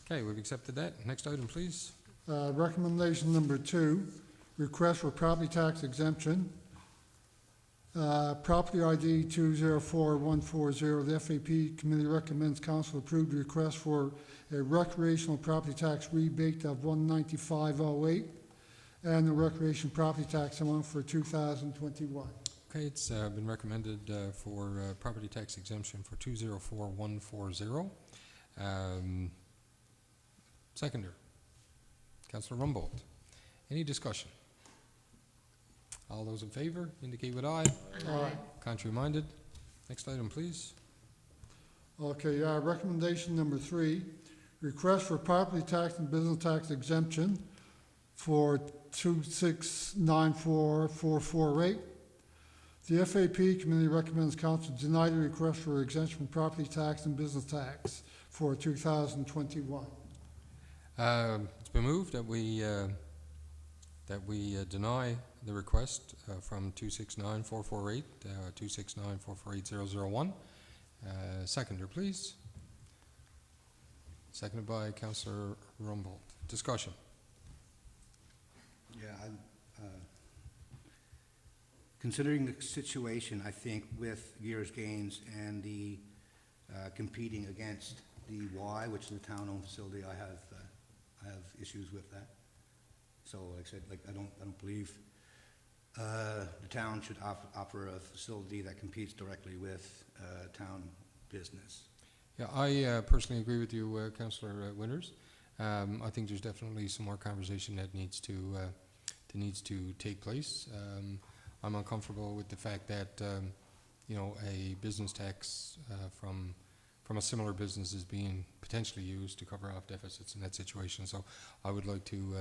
Speaker 1: Okay, we've accepted that. Next item, please.
Speaker 9: Recommendation number 2, request for property tax exemption. Property ID 204140. The FAP committee recommends council approve the request for a recreational property tax rebate of $195.08 and the recreation property tax amount for 2021.
Speaker 1: Okay, it's been recommended for property tax exemption for 204140. Seconder, Councillor Rumbold. Any discussion? All those in favor indicate with aye.
Speaker 8: Aye.
Speaker 1: Contrary minded? Next item, please.
Speaker 9: Okay, recommendation number 3, request for property tax and business tax exemption for 2694448. The FAP committee recommends council deny the request for exemption from property tax and business tax for 2021.
Speaker 1: It's been moved that we deny the request from 269-448, 269-448-001. Seconder, please. Seconded by Councillor Rumbold. Discussion.
Speaker 7: Yeah, considering the situation, I think with Gears Gaines and the competing against the Y, which is a town-owned facility, I have issues with that. So, like I said, I don't believe the town should offer a facility that competes directly with town business.
Speaker 1: Yeah, I personally agree with you, Councillor Winters. I think there's definitely some more conversation that needs to take place. I'm uncomfortable with the fact that a business tax from a similar business is being potentially used to cover off deficits in that situation. So I would like to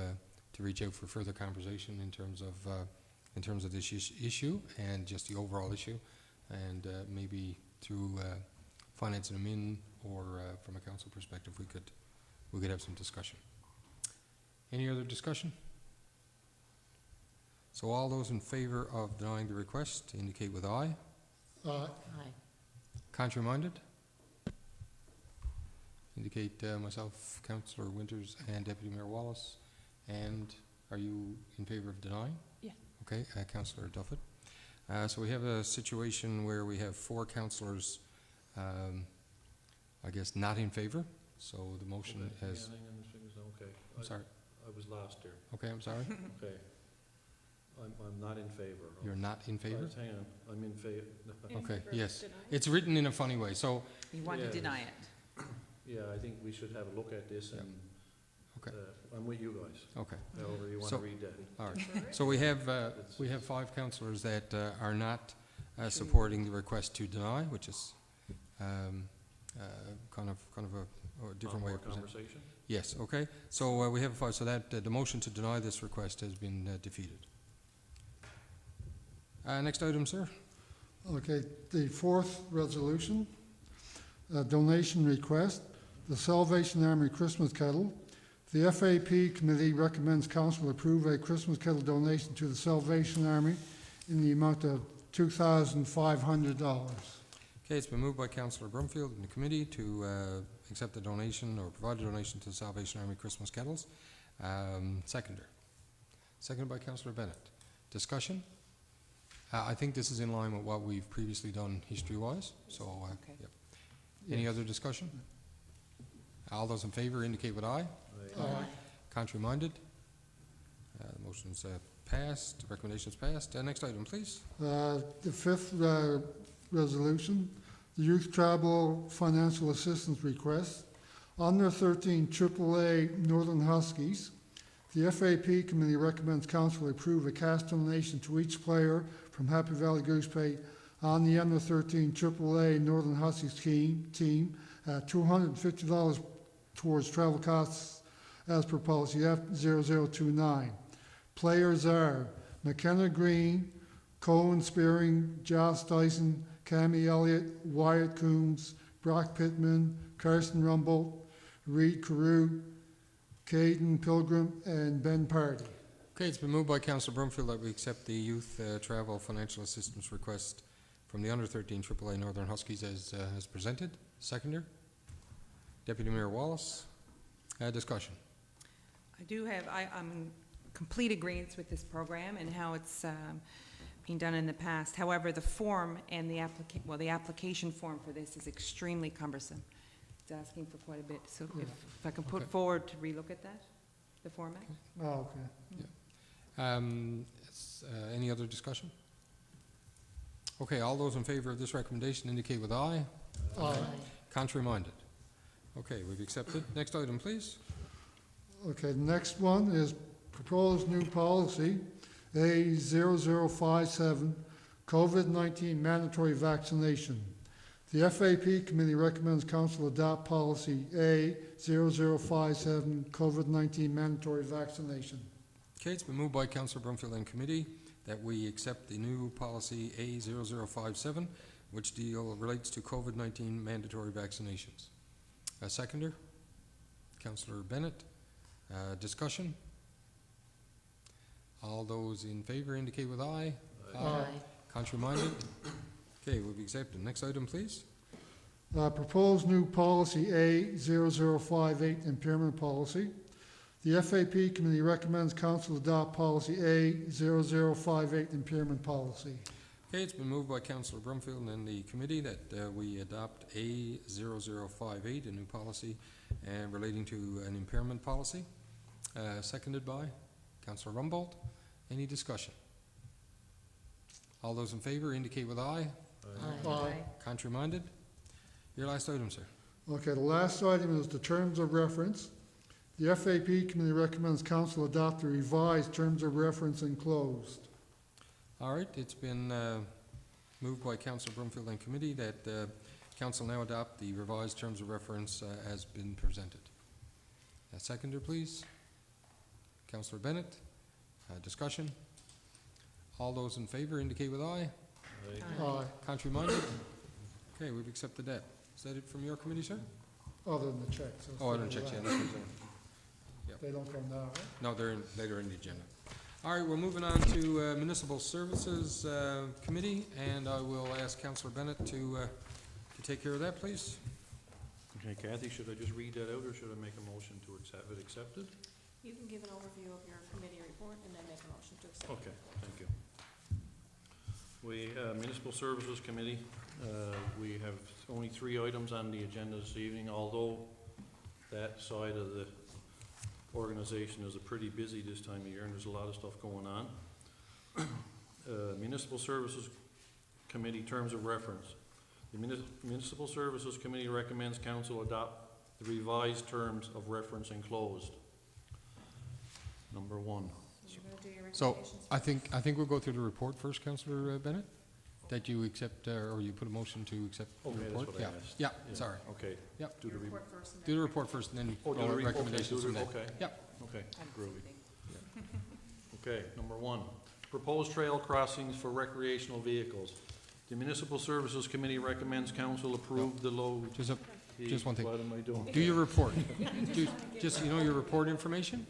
Speaker 1: reach out for further conversation in terms of this issue and just the overall issue, and maybe through financing them in, or from a council perspective, we could have some discussion. Any other discussion? So all those in favor of denying the request indicate with aye.
Speaker 9: Aye.
Speaker 8: Aye.
Speaker 1: Contrary minded? Indicate myself, Councillor Winters, and Deputy Mayor Wallace. And are you in favor of denying?
Speaker 2: Yeah.
Speaker 1: Okay, Councillor Duffett. So we have a situation where we have 4 councillors, I guess, not in favor. So the motion has.
Speaker 3: Okay.
Speaker 1: I'm sorry.
Speaker 3: I was last here.
Speaker 1: Okay, I'm sorry.
Speaker 3: Okay. I'm not in favor.
Speaker 1: You're not in favor?
Speaker 3: Right, hang on, I'm in favor.
Speaker 1: Okay, yes. It's written in a funny way. So
Speaker 2: You want to
Speaker 3: Yeah.
Speaker 2: deny it?
Speaker 3: Yeah, I think we should have a look at this,
Speaker 1: Yeah.
Speaker 3: and
Speaker 1: Okay.
Speaker 3: I'm with you guys,
Speaker 1: okay.
Speaker 3: however you want
Speaker 1: So-
Speaker 3: to read that.
Speaker 1: All right. So we have 5 councillors that are not supporting the request to deny, which is kind of a different way of presenting.
Speaker 3: Conversation?
Speaker 1: Yes. Okay. So we have 5. So that the motion to deny this request has been defeated. Next item, sir.
Speaker 9: Okay, the fourth resolution, donation request, the Salvation Army Christmas kettle. The FAP committee recommends council approve a Christmas kettle donation to the Salvation Army in the amount of $2,500.
Speaker 1: Okay, it's been moved by Councillor Brumfield in the committee to accept the donation or provide a donation to the Salvation Army Christmas kettles. Seconded by Councillor Bennett. Discussion? I think this is in line with what we've previously done history-wise. So,
Speaker 2: Okay.
Speaker 1: yep. Any other discussion? All those in favour indicate with aye.
Speaker 9: Aye.
Speaker 1: Contrary minded? The motion's passed. The recommendation's passed. Next item, please.
Speaker 9: The fifth resolution, the youth travel financial assistance request. Under 13 AAA Northern Huskies, the FAP committee recommends council approve a cash donation to each player from Happy Valley-Goose Bay on the under 13 AAA Northern Huskies team at $250 towards travel costs as per policy F0029. Players are McKenna Green, Cohen Spearing, Josh Dyson, Cammy Elliott, Wyatt Coombs, Brock Pittman, Carson Rumbold, Reed Carew, Caden Pilgrim, and Ben Party.
Speaker 1: Okay, it's been moved by Councillor Brumfield that we accept the youth travel financial assistance request from the under 13 AAA Northern Huskies as presented. Seconder? Deputy Mayor Wallace. Discussion.
Speaker 2: I do have, I'm in complete agreement with this program and how it's been done in the past. However, the form and the application form for this is extremely cumbersome. It's asking for quite a bit. So if I can put
Speaker 1: Okay.
Speaker 2: forward to relook at that, the format?
Speaker 9: Oh, okay.
Speaker 1: Any other discussion? Okay, all those in favour of this recommendation indicate with aye.
Speaker 9: Aye.
Speaker 1: Contrary minded? Okay, we've accepted. Next item, please.
Speaker 9: Okay, the next one is proposed new policy, A0057, COVID-19 mandatory vaccination. The FAP committee recommends council adopt policy A0057, COVID-19 mandatory vaccination.
Speaker 1: Okay, it's been moved by Councillor Brumfield and committee that we accept the new policy A0057, which relates to COVID-19 mandatory vaccinations. A seconder? Councillor Bennett. Discussion? All those in favour indicate with aye.
Speaker 8: Aye.
Speaker 1: Contrary-minded? Okay, will be accepted. Next item, please.
Speaker 9: Proposed new policy A0058, impairment policy. The FAP committee recommends council adopt policy A0058, impairment policy.
Speaker 1: Okay, it's been moved by Councillor Brumfield and the committee that we adopt A0058, a new policy relating to an impairment policy. Seconded by Councillor Rumbold. Any discussion? All those in favour indicate with aye.
Speaker 9: Aye.
Speaker 1: Contrary-minded? Your last item, sir.
Speaker 9: Okay, the last item is the terms of reference. The FAP committee recommends council adopt the revised terms of reference enclosed.
Speaker 1: All right, it's been moved by Councillor Brumfield and committee that council now adopt the revised terms of reference as been presented. A seconder, please. Councillor Bennett. Discussion? All those in favour indicate with aye.
Speaker 9: Aye.
Speaker 1: Contrary-minded? Okay, we've accepted that. Is that it from your committee, sir?
Speaker 9: Other than the checks.
Speaker 1: Oh, I don't check, yeah, that's what I'm saying.
Speaker 9: They don't come now, right?
Speaker 1: No, they're later in the agenda. All right, we're moving on to Municipal Services Committee, and I will ask Councillor Bennett to take care of that, please.
Speaker 3: Okay, Kathy, should I just read that out, or should I make a motion to accept it accepted?
Speaker 5: You can give an overview of your committee report and then make a motion to accept.
Speaker 3: Okay, thank you. We, Municipal Services Committee, we have only 3 items on the agenda this evening, although that side of the organization is pretty busy this time of year and there's a lot of stuff going on. Municipal Services Committee terms of reference. The Municipal Services Committee recommends council adopt the revised terms of reference enclosed. Number 1.
Speaker 5: You're gonna do your
Speaker 1: So,
Speaker 5: recommendations.
Speaker 1: I think we'll go through the report first, Councillor Bennett, that you accept, or you put a motion to accept the
Speaker 3: Okay,
Speaker 1: report.
Speaker 3: that's what I
Speaker 1: Yeah.
Speaker 3: asked.
Speaker 1: Yeah,
Speaker 3: Yeah,
Speaker 1: sorry.
Speaker 3: Okay.
Speaker 1: Yep.
Speaker 3: Do
Speaker 5: Your
Speaker 3: the
Speaker 5: report first and then.
Speaker 1: Do the report first and then
Speaker 3: Oh, do the okay,
Speaker 1: recommendations from there.
Speaker 3: okay.
Speaker 1: Yep.
Speaker 3: Okay, groovy. Okay, number 1, proposed trail crossings for recreational vehicles. The Municipal Services Committee recommends council approve the low.
Speaker 1: Just one thing.
Speaker 3: What am I doing?
Speaker 1: Do your report. Just, you know, your report information?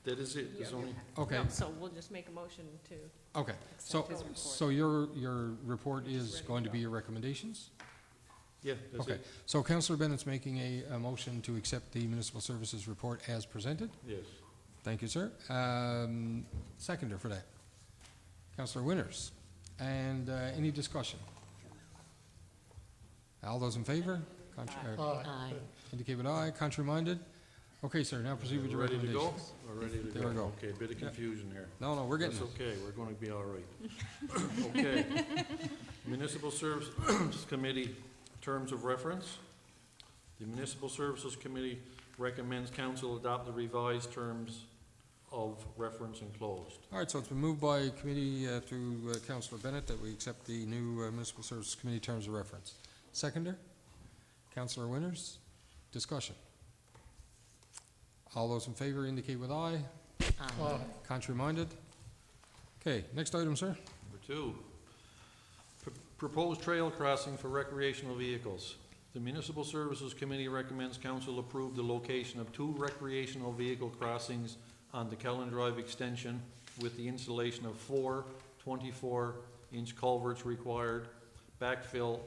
Speaker 3: That is it, there's only,
Speaker 1: Okay,
Speaker 10: No, so we'll just make a motion to
Speaker 1: okay. So,
Speaker 10: accept his report.
Speaker 1: so your report is going to be your recommendations?
Speaker 3: yeah, that's
Speaker 1: Okay,
Speaker 3: it,
Speaker 1: so Councillor Bennett's making a motion to accept the municipal services report as presented.
Speaker 3: yes.
Speaker 1: Thank you, sir. Seconder for that. Councillor Winters. And any discussion? All those in favour?
Speaker 8: Aye.
Speaker 1: Indicate with aye. Contrary-minded? Okay, sir, now proceed with your
Speaker 3: Ready to go?
Speaker 1: recommendations.
Speaker 3: We're ready to go?
Speaker 1: There we go.
Speaker 3: Okay, a bit of
Speaker 1: Yeah.
Speaker 3: confusion here.
Speaker 1: No, we're getting
Speaker 3: That's
Speaker 1: it.
Speaker 3: okay, we're gonna be all right. Okay. Municipal Services Committee, terms of reference. The Municipal Services Committee recommends council adopt the revised terms of reference enclosed.
Speaker 1: All right, so it's been moved by committee through Councillor Bennett that we accept the new Municipal Services Committee terms of reference. Seconder? Councillor Winters? Discussion? All those in favour indicate with aye.
Speaker 8: Aye.
Speaker 1: Contrary-minded? Okay, next item, sir.
Speaker 3: Number 2, proposed trail crossing for recreational vehicles. The Municipal Services Committee recommends council approve the location of 2 recreational vehicle crossings on the Kellen Drive extension with the installation of 4 24-inch culverts required backfill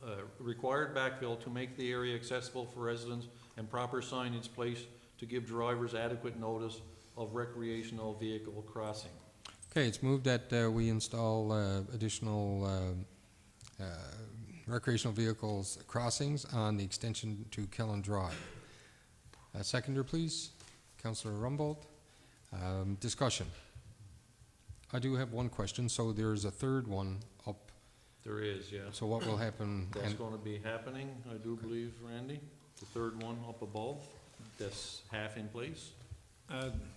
Speaker 3: to make the area accessible for residents and proper signage placed to give drivers adequate notice of recreational vehicle crossing.
Speaker 1: Okay, it's moved that we install additional recreational vehicles crossings on the extension to Kellen Drive. Seconder, please. Councillor Rumbold. Discussion. I do have one question. So there's a third one up.
Speaker 3: There is, yeah.
Speaker 1: So what will happen?
Speaker 3: That's going to be happening, I do believe, Randy. The third one up above, that's half in place.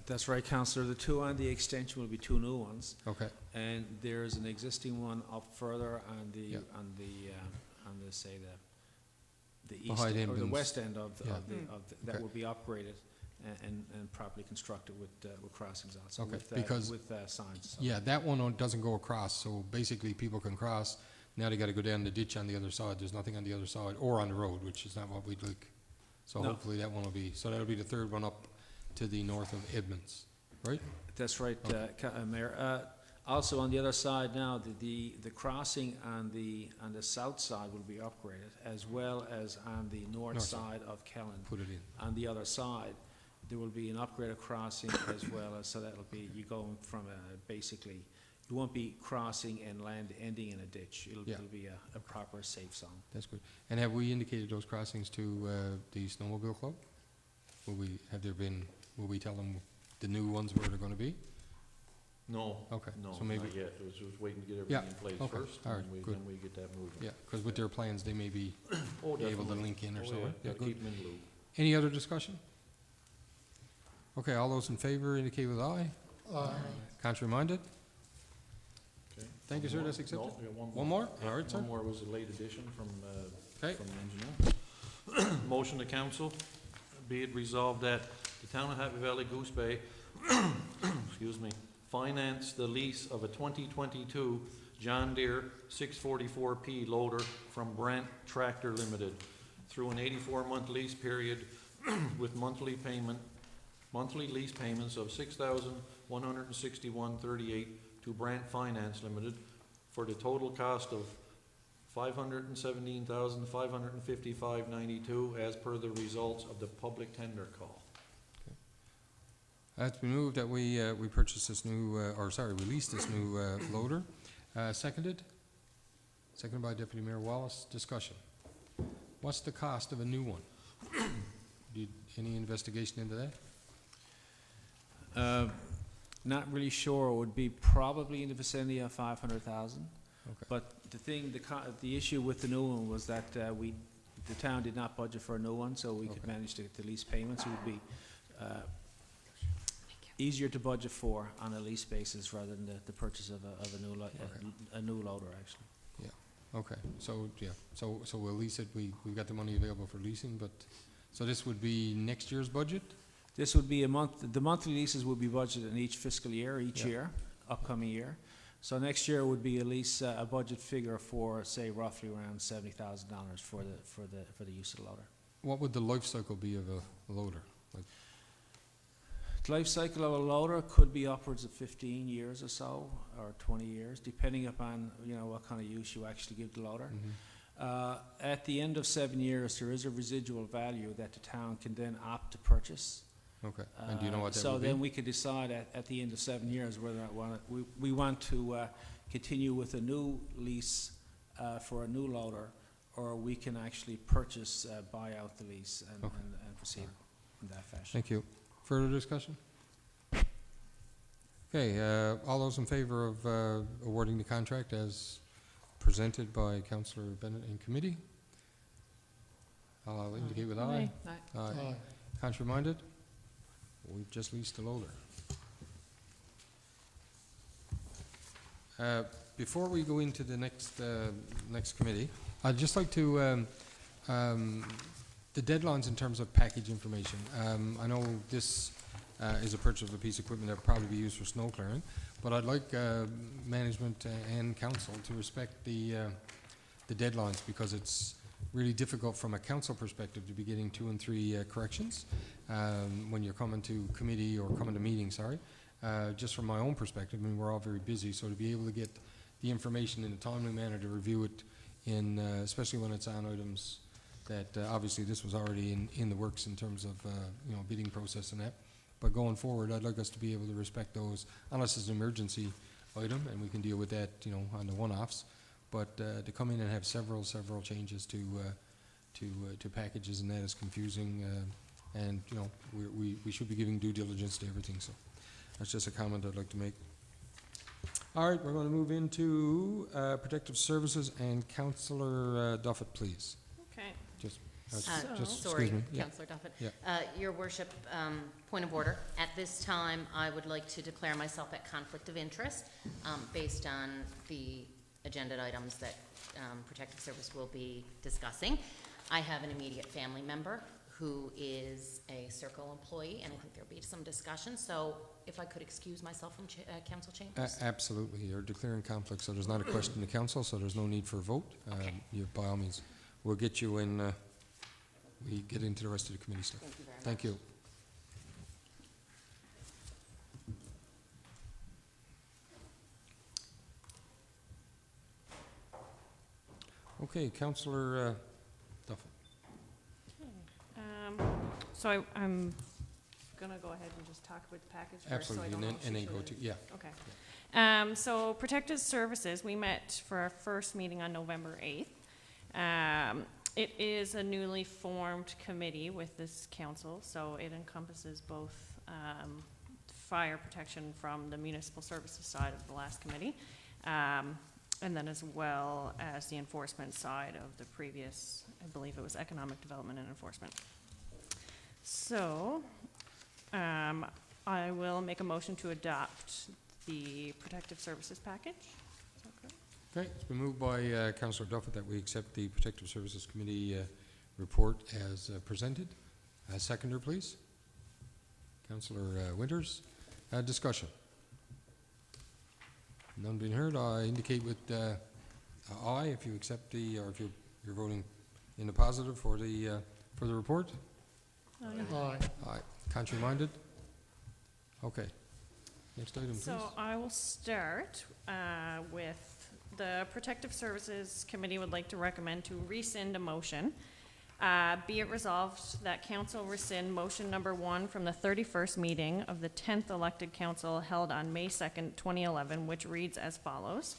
Speaker 11: That's right, Councillor. The 2 on the extension will be 2 new ones,
Speaker 1: Okay.
Speaker 11: and there's an existing one up further on the
Speaker 1: Yeah.
Speaker 11: say the east
Speaker 1: Behind
Speaker 11: or the
Speaker 1: Embens.
Speaker 11: west end of
Speaker 1: Yeah.
Speaker 11: that
Speaker 1: Okay.
Speaker 11: will be upgraded. and properly constructed with crossings also,
Speaker 1: Okay,
Speaker 11: with,
Speaker 1: because-
Speaker 11: with signs. So.
Speaker 1: Yeah, that one doesn't go across, so basically people can cross. Now they gotta go down the ditch on the other side. There's nothing on the other side, or on the road, which is not what we'd like. So
Speaker 11: No.
Speaker 1: hopefully that one will be, so that'll be the third one up to the north of Edmonds, right?
Speaker 11: That's right, Mayor. Also, on the other side now, the crossing on the south side will be upgraded, as well as on the north
Speaker 1: North
Speaker 11: side of Kellen.
Speaker 1: Put it in.
Speaker 11: On the other side, there will be an upgraded crossing as well as, so that'll be, you're going from basically, you won't be crossing and ending in a ditch. It'll
Speaker 1: Yeah.
Speaker 11: be a proper safe zone.
Speaker 1: That's good. And have we indicated those crossings to the snowmobile club? Will we tell them the new ones where they're gonna be?
Speaker 3: No.
Speaker 1: Okay,
Speaker 3: No,
Speaker 1: so maybe-
Speaker 3: not yet. It was waiting to get
Speaker 1: Yeah,
Speaker 3: everything in place
Speaker 1: okay,
Speaker 3: first,
Speaker 1: all right,
Speaker 3: and
Speaker 1: good.
Speaker 3: then we get that moving.
Speaker 1: Yeah, because with their plans, they may be
Speaker 3: Oh,
Speaker 1: be able to
Speaker 3: definitely.
Speaker 1: link in or
Speaker 3: Oh,
Speaker 1: so.
Speaker 3: yeah,
Speaker 1: Yeah,
Speaker 3: gotta
Speaker 1: good.
Speaker 3: keep 'em in the loop.
Speaker 1: Any other discussion? Okay, all those in favor indicate with aye. Contrary-minded?
Speaker 3: Okay.
Speaker 1: Thank you, sir,
Speaker 3: One
Speaker 1: that's
Speaker 3: more?
Speaker 1: accepted.
Speaker 3: No, we got one more.
Speaker 1: One more?
Speaker 3: Yeah,
Speaker 1: All right, sir.
Speaker 3: One more was a late addition from
Speaker 1: Okay.
Speaker 3: the engineer. Motion to council, be it resolved that the town of Happy Valley Goose Bay, excuse me, finance the lease of a 2022 John Deere 644P loader from Brant Tractor Limited through an 84-month lease period with monthly lease payments of $6,161.38 to Brant Finance Limited for the total cost of $517,555.92 as per the results of the public tender call.
Speaker 1: It's been moved that we purchase this new, release this new loader. Seconded? Seconded by Deputy Mayor Wallace. Discussion. What's the cost of a new one? Any investigation into that?
Speaker 11: Not really sure. It would be probably in the vicinity of 500,000.
Speaker 1: Okay.
Speaker 11: But the issue with the new one was that the town did not budget for a new one, so we could
Speaker 1: Okay.
Speaker 11: manage the lease payments. It would be easier to budget for on a lease basis rather than the purchase of a new loader, actually.
Speaker 1: Okay, so, yeah, so we'll lease it. We've got the money available for leasing, but, so this would be next year's budget?
Speaker 11: This would be the monthly leases would be budgeted in each fiscal year,
Speaker 1: Yeah.
Speaker 11: year, upcoming year. So next year would be at least a budget figure for, say, roughly around $70,000 for the use of the loader.
Speaker 1: What would the life cycle be of a loader? Like,
Speaker 11: The life cycle of a loader could be upwards of 15 years or so, or 20 years, depending upon, what kind of use you actually give the loader. At the end of 7 years, there is a residual value that the town can then opt to purchase.
Speaker 1: Okay, and do you know what that
Speaker 11: So
Speaker 1: would be?
Speaker 11: then we could decide at the end of 7 years whether we want to continue with a new lease for a new loader, or we can actually buy out the lease and proceed in that fashion.
Speaker 1: Thank you. Further discussion? Okay, all those in favor of awarding the contract as presented by Councillor Bennett in committee? I'll indicate with aye. Aye. Contrary-minded? We've just leased a loader. Before we go into the next committee, I'd just like to, the deadlines in terms of package information. I know this is a purchase of a piece of equipment that will probably be used for snow clearing, but I'd like management and council to respect the deadlines, because it's really difficult from a council perspective to be getting 2 and 3 corrections when you're coming to committee or coming to meetings, just from my own perspective, I mean, we're all very busy, so to be able to get the information in a timely manner to review it in, especially when it's on items that, obviously this was already in the works in terms of, bidding process and that. But going forward, I'd like us to be able to respect those, unless it's an emergency item, and we can deal with that, on the one-offs. But to come in and have several changes to packages and that is confusing, and, we should be giving due diligence to everything, so that's just a comment I'd like to make. All right, we're going to move into Protective Services, and Councillor Duffett, please.
Speaker 10: Okay.
Speaker 1: Just
Speaker 8: Sorry,
Speaker 1: excuse me. Yeah.
Speaker 8: Councillor Duffett.
Speaker 1: Yeah.
Speaker 8: Your Worship, point of order. At this time, I would like to declare myself at conflict of interest based on the agenda items that Protective Service will be discussing. I have an immediate family member who is a Circle employee, and I think there'll be some discussion. So if I could excuse myself from council chambers?
Speaker 1: Absolutely. You're declaring conflict, so there's not a question to council, so there's no need for a vote.
Speaker 8: Okay.
Speaker 1: You, by all means, we'll get you in, we get into the rest of the committee stuff.
Speaker 8: Thank you very much.
Speaker 1: Thank you. Okay, Councillor Duffy.
Speaker 10: So I'm gonna go ahead and just talk about the package first, so I
Speaker 1: Absolutely,
Speaker 10: don't know if
Speaker 1: and
Speaker 10: she
Speaker 1: then go
Speaker 10: should-
Speaker 1: to, yeah.
Speaker 10: Okay. So Protective Services, we met for our first meeting on November 8th. It is a newly formed committee with this council, so it encompasses both fire protection from the municipal services side of the last committee, and then as well as the enforcement side of the previous, I believe it was economic development and enforcement. So, I will make a motion to adopt the protective services package. Is that correct?
Speaker 1: Okay, it's been moved by Councillor Duffett that we accept the Protective Services Committee report as presented. Seconder, please. Councillor Winters. Discussion. None being heard. I indicate with aye if you accept the, or if you're voting in the positive for the report.
Speaker 9: Aye.
Speaker 1: Aye. Contrary-minded? Okay. Next item, please.
Speaker 10: So I will start with the Protective Services Committee would like to recommend to rescind a motion. Be it resolved that council rescind motion number 1 from the 31st meeting of the 10th elected council held on May 2nd, 2011, which reads as follows.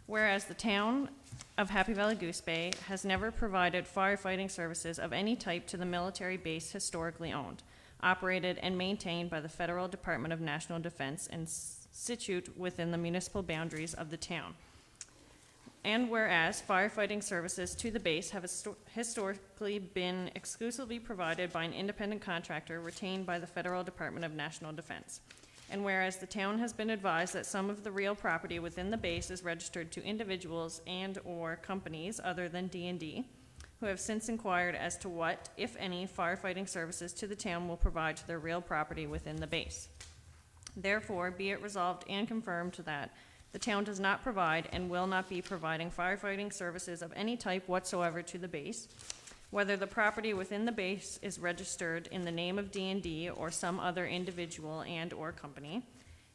Speaker 10: Whereas the town of Happy Valley-Goose Bay has never provided firefighting services of any type to the military base historically owned, operated and maintained by the Federal Department of National Defense and situate within the municipal boundaries of the town. And whereas firefighting services to the base have historically been exclusively provided by an independent contractor retained by the Federal Department of National Defense. And whereas the town has been advised that some of the real property within the base is registered to individuals and/or companies other than D&D, who have since inquired as to what, if any, firefighting services to the town will provide to their real property within the base. Therefore, be it resolved and confirmed that the town does not provide and will not be providing firefighting services of any type whatsoever to the base, whether the property within the base is registered in the name of D&D or some other individual and/or company,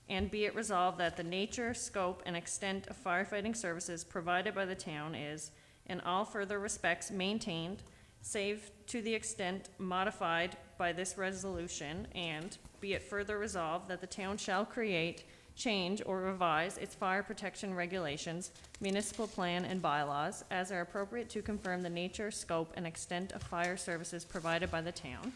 Speaker 10: and be it resolved that the nature, scope, and extent of firefighting services provided by the town is, in all further respects, maintained, save to the extent modified by this resolution, and be it further resolved that the town shall create, change, or revise its fire protection regulations, municipal plan, and bylaws as are appropriate to confirm the nature, scope, and extent of fire services provided by the town.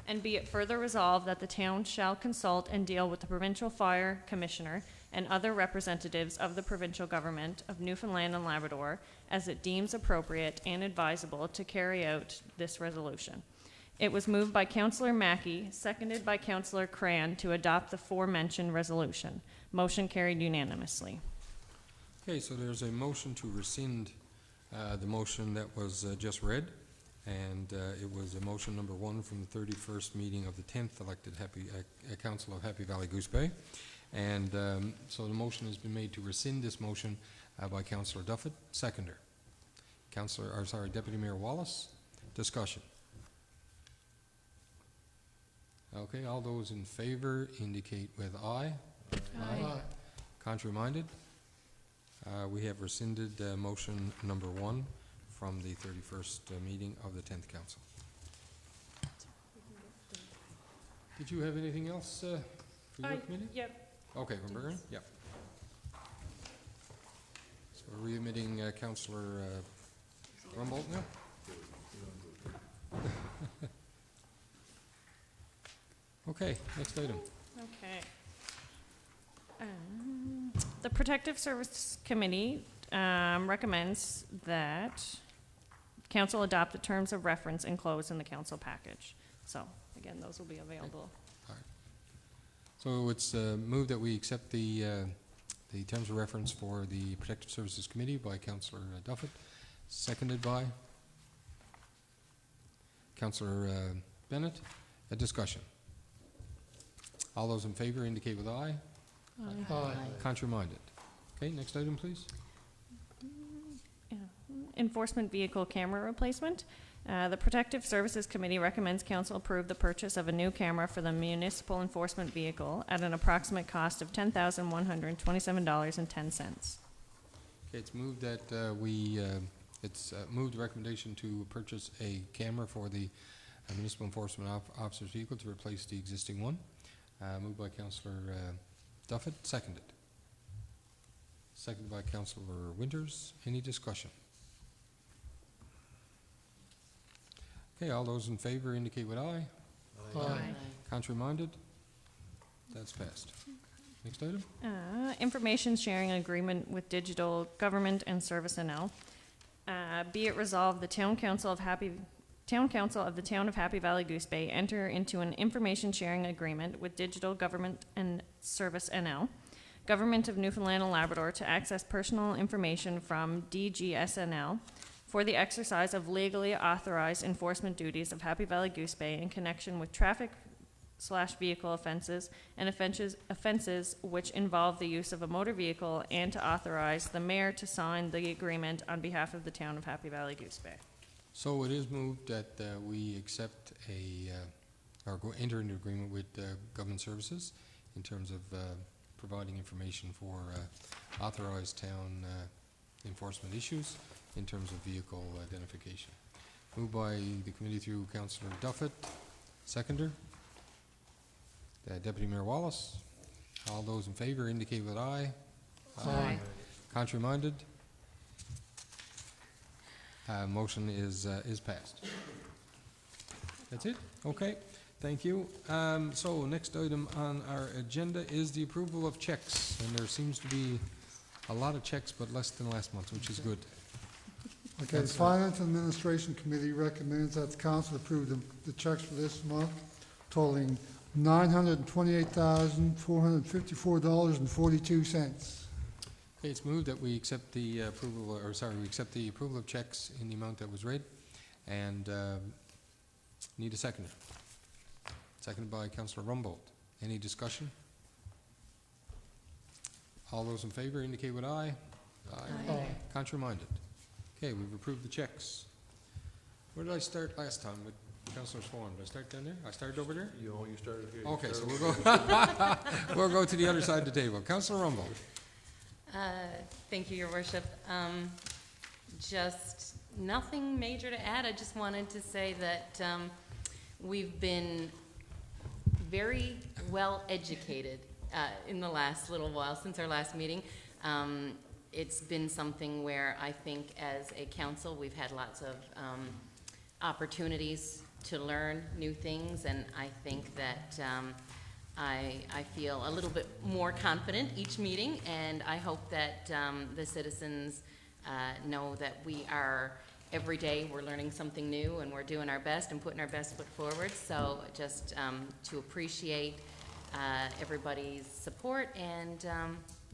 Speaker 10: And be it further resolved that the town shall consult and deal with the provincial fire commissioner and other representatives of the provincial government of Newfoundland and Labrador as it deems appropriate and advisable to carry out this resolution. It was moved by Councillor Mackey, seconded by Councillor Cran to adopt the aforementioned resolution. Motion carried unanimously.
Speaker 1: Okay, so there's a motion to rescind the motion that was just read, and it was a motion number 1 from the 31st meeting of the 10th elected Council of Happy Valley-Goose Bay. And so the motion has been made to rescind this motion by Councillor Duffett, seconder. Deputy Mayor Wallace, discussion. Okay, all those in favor indicate with aye.
Speaker 10: Aye.
Speaker 1: Contrary-minded? We have rescinded motion number 1 from the 31st meeting of the 10th Council. Did you have anything else for your committee?
Speaker 10: Yep.
Speaker 1: Okay, from Bergen? Yep. So we're readmitting Councillor Rumbold now? Okay, next item.
Speaker 10: Okay. The Protective Service Committee recommends that council adopt the terms of reference enclosed in the council package. So, again, those will be available.
Speaker 1: So it's moved that we accept the terms of reference for the Protective Services Committee by Councillor Duffett, seconded by Councillor Bennett. A discussion. All those in favour indicate with aye.
Speaker 9: Aye.
Speaker 1: Contrary-minded. Okay, next item, please.
Speaker 10: Enforcement vehicle camera replacement. The Protective Services Committee recommends council approve the purchase of a new camera for the municipal enforcement vehicle at an approximate cost of $10,127.10.
Speaker 1: Okay, it's moved that it's moved the recommendation to purchase a camera for the municipal enforcement officer's vehicle to replace the existing one. Moved by Councillor Duffett, seconded. Seconded by Councillor Winters. Any discussion? Okay, all those in favour indicate with aye.
Speaker 9: Aye.
Speaker 1: Contrary-minded? That's passed. Next item?
Speaker 10: Information sharing agreement with Digital Government and Service NL. Be it resolved, the Town Council of the Town of Happy Valley-Goose Bay enter into an information sharing agreement with Digital Government and Service NL, Government of Newfoundland and Labrador, to access personal information from DGSNL for the exercise of legally authorized enforcement duties of Happy Valley-Goose Bay in connection with traffic/vehicle offenses and offenses which involve the use of a motor vehicle, and to authorize the mayor to sign the agreement on behalf of the Town of Happy Valley-Goose Bay.
Speaker 1: So it is moved that we accept or enter into agreement with government services in terms of providing information for authorized town enforcement issues in terms of vehicle identification. Moved by the committee through Councillor Duffett. Seconder. Deputy Mayor Wallace. All those in favour indicate with aye.
Speaker 10: Aye.
Speaker 1: Contrary-minded? Motion is passed. That's it? Okay, thank you. So next item on our agenda is the approval of checks, and there seems to be a lot of checks, but less than last month, which is good.
Speaker 9: Okay, the Finance and Administration Committee recommends that the council approve the checks for this month totaling $928,454.42.
Speaker 1: Okay, it's moved that we accept the approval, we accept the approval of checks in the amount that was read, and need a seconder. Seconded by Councillor Rumbold. Any discussion? All those in favour indicate with aye.
Speaker 9: Aye.
Speaker 1: Contrary-minded? Okay, we've approved the checks. Where did I start last time with Councillor Swan? Did I start down there? I started over there?
Speaker 3: You started here.
Speaker 1: Okay, so we'll go to the other side of the table. Councillor Rumbold.
Speaker 8: Thank you, Your Worship. Just nothing major to add. I just wanted to say that we've been very well educated in the last little while since our last meeting. It's been something where I think as a council we've had lots of opportunities to learn new things, and I think that I feel a little bit more confident each meeting, and I hope that the citizens know that we are, every day we're learning something new and we're doing our best and putting our best foot forward. So just to appreciate everybody's support, and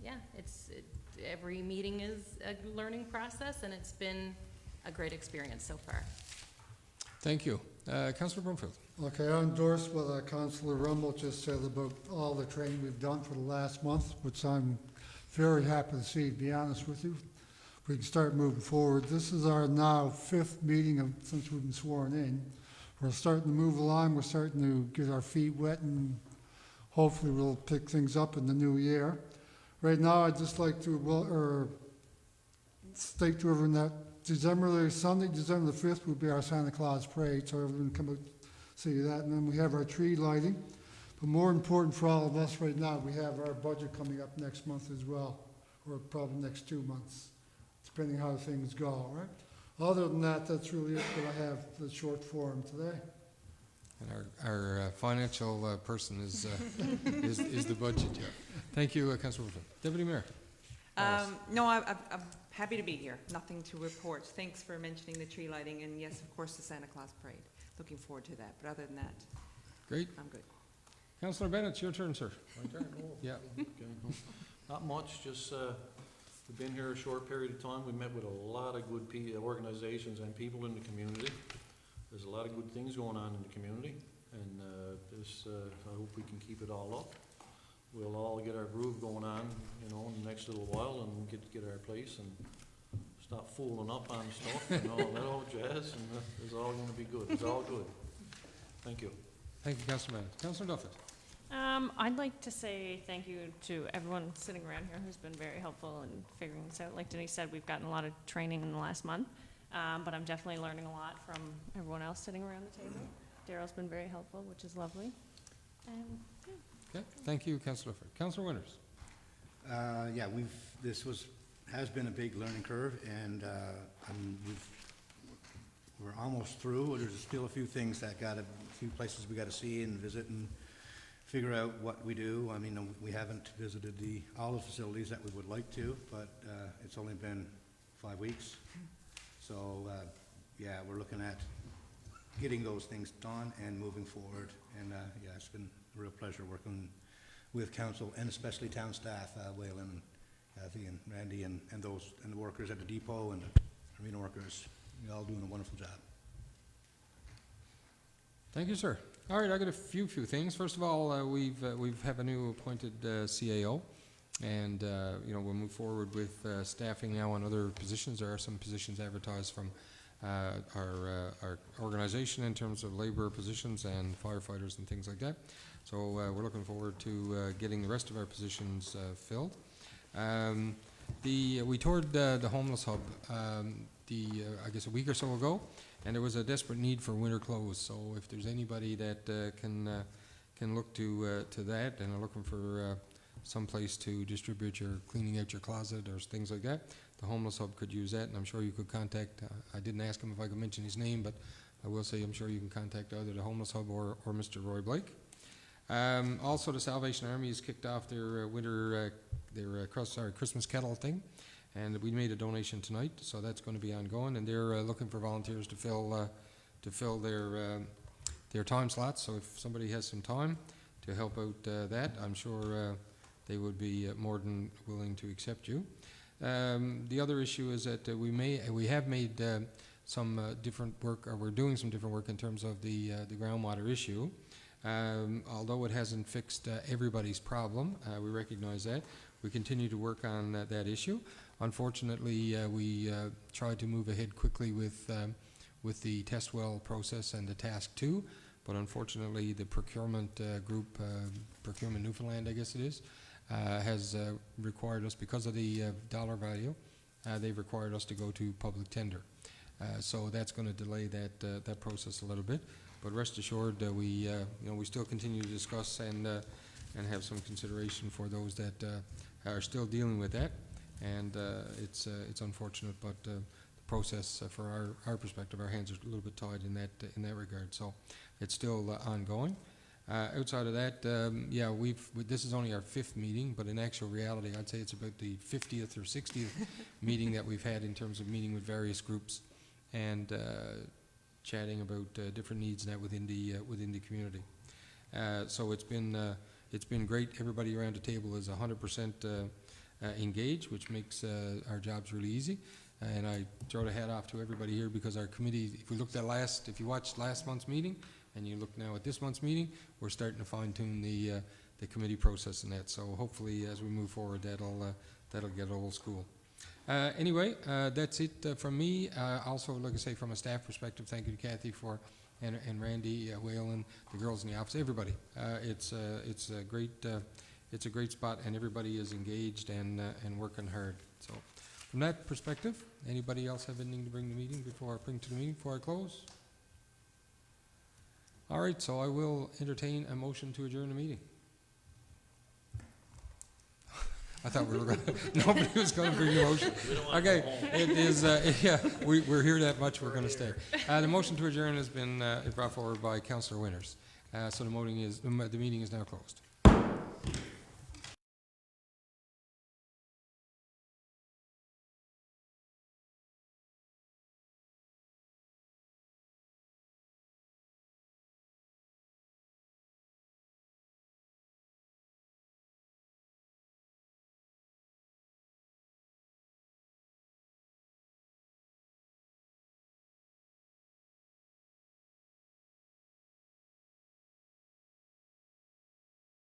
Speaker 8: yeah, every meeting is a learning process, and it's been a great experience so far.
Speaker 1: Thank you. Councillor Brumfield.
Speaker 9: Okay, I endorse what Councillor Rumble just said about all the training we've done for the last month, which I'm very happy to see, to be honest with you. We can start moving forward. This is our now 5th meeting since we've been sworn in. We're starting to move along. We're starting to get our feet wet, and hopefully we'll pick things up in the new year. Right now, I'd just like to state to everyone that Sunday, December the 5th, will be our Santa Claus parade, so everyone come out see that. And then we have our tree lighting. But more important for all of us right now, we have our budget coming up next month as well, or probably next 2 months, depending how things go, all right? Other than that, that's really it that I have the short forum today.
Speaker 1: And our financial person is the budget chair. Thank you, Councillor Brumfield. Deputy Mayor.
Speaker 2: No, I'm happy to be here. Nothing to report. Thanks for mentioning the tree lighting, and yes, of course, the Santa Claus parade. Looking forward to that. But other than that,
Speaker 1: Great.
Speaker 2: I'm good.
Speaker 1: Councillor Bennett, it's your turn, sir.
Speaker 3: My turn? Oh,
Speaker 1: Yeah.
Speaker 3: okay. Not much, just we've been here a short period of time. We met with a lot of good organizations and people in the community. There's a lot of good things going on in the community, and I hope we can keep it all up. We'll all get our groove going on, you know, in the next little while, and get our place and stop fooling up on stuff and all that old jazz, and it's all gonna be good. It's all good. Thank you.
Speaker 1: Thank you, Councillor Mann. Councillor Duffett.
Speaker 10: I'd like to say thank you to everyone sitting around here who's been very helpful in figuring this out. Like Denise said, we've gotten a lot of training in the last month, but I'm definitely learning a lot from everyone else sitting around the table. Daryl's been very helpful, which is lovely.
Speaker 1: Okay, thank you, Councillor Duffett. Councillor Winters.
Speaker 7: Yeah, has been a big learning curve, and we're almost through. There's still a few things a few places we gotta see and visit and figure out what we do. I mean, we haven't visited all the facilities that we would like to, but it's only been 5 weeks. So, yeah, we're looking at getting those things done and moving forward. And, yeah, it's been a real pleasure working with council and especially town staff, Waylon, Kathy and Randy and the workers at the depot and the arena workers. You're all doing a wonderful job.
Speaker 1: Thank you, sir. All right, I got a few things. First of all, we have a new appointed CAO, and you know, we'll move forward with staffing now on other positions. There are some positions advertised from our organization in terms of labor positions and firefighters and things like that. So we're looking forward to getting the rest of our positions filled. We toured the homeless hub I guess a week or so ago, and there was a desperate need for winter clothes. So if there's anybody that can look to that and are looking for some place to distribute your cleaning out your closet or things like that, the homeless hub could use that. And I'm sure you could contact. I didn't ask him if I could mention his name, but I will say I'm sure you can contact either the homeless hub or Mr. Roy Blake. Also, the Salvation Army has kicked off their Christmas kettle thing, and we made a donation tonight, so that's going to be ongoing. And they're looking for volunteers to fill their time slots. So if somebody has some time to help out that, I'm sure they would be more than willing to accept you. The other issue is that we have made some different work, or we're doing some different work in terms of the groundwater issue. Although it hasn't fixed everybody's problem, we recognize that. We continue to work on that issue. Unfortunately, we tried to move ahead quickly with the test well process and the task 2, but unfortunately the procurement group, Procurement Newfoundland, I guess it is, has required us, because of the dollar value, they've required us to go to public tender. So that's going to delay that process a little bit. But rest assured, we still continue to discuss and have some consideration for those that are still dealing with that. And it's unfortunate, but the process, for our perspective, our hands are a little bit tied in that regard. So it's still ongoing. Outside of that, yeah, this is only our 5th meeting, but in actual reality, I'd say it's about the 50th or 60th meeting that we've had in terms of meeting with various groups and chatting about different needs now within the community. So it's been great. Everybody around the table is 100% engaged, which makes our jobs really easy. And I throw the hat off to everybody here, because our committee, if you watched last month's meeting and you look now at this month's meeting, we're starting to fine-tune the committee process and that. So hopefully, as we move forward, that'll get old school. Anyway, that's it from me. Also, like I say, from a staff perspective, thank you to Kathy and Randy, Waylon, the girls in the office, everybody. It's a great spot, and everybody is engaged and working hard. So, from that perspective, anybody else have anything to bring to the meeting before I close? All right, so I will entertain a motion to adjourn the meeting. I thought nobody was going to bring the motion. Okay, it is, yeah, we're here that much, we're going to stay. The motion to adjourn has been brought forward by Councillor Winters. So the meeting is now closed.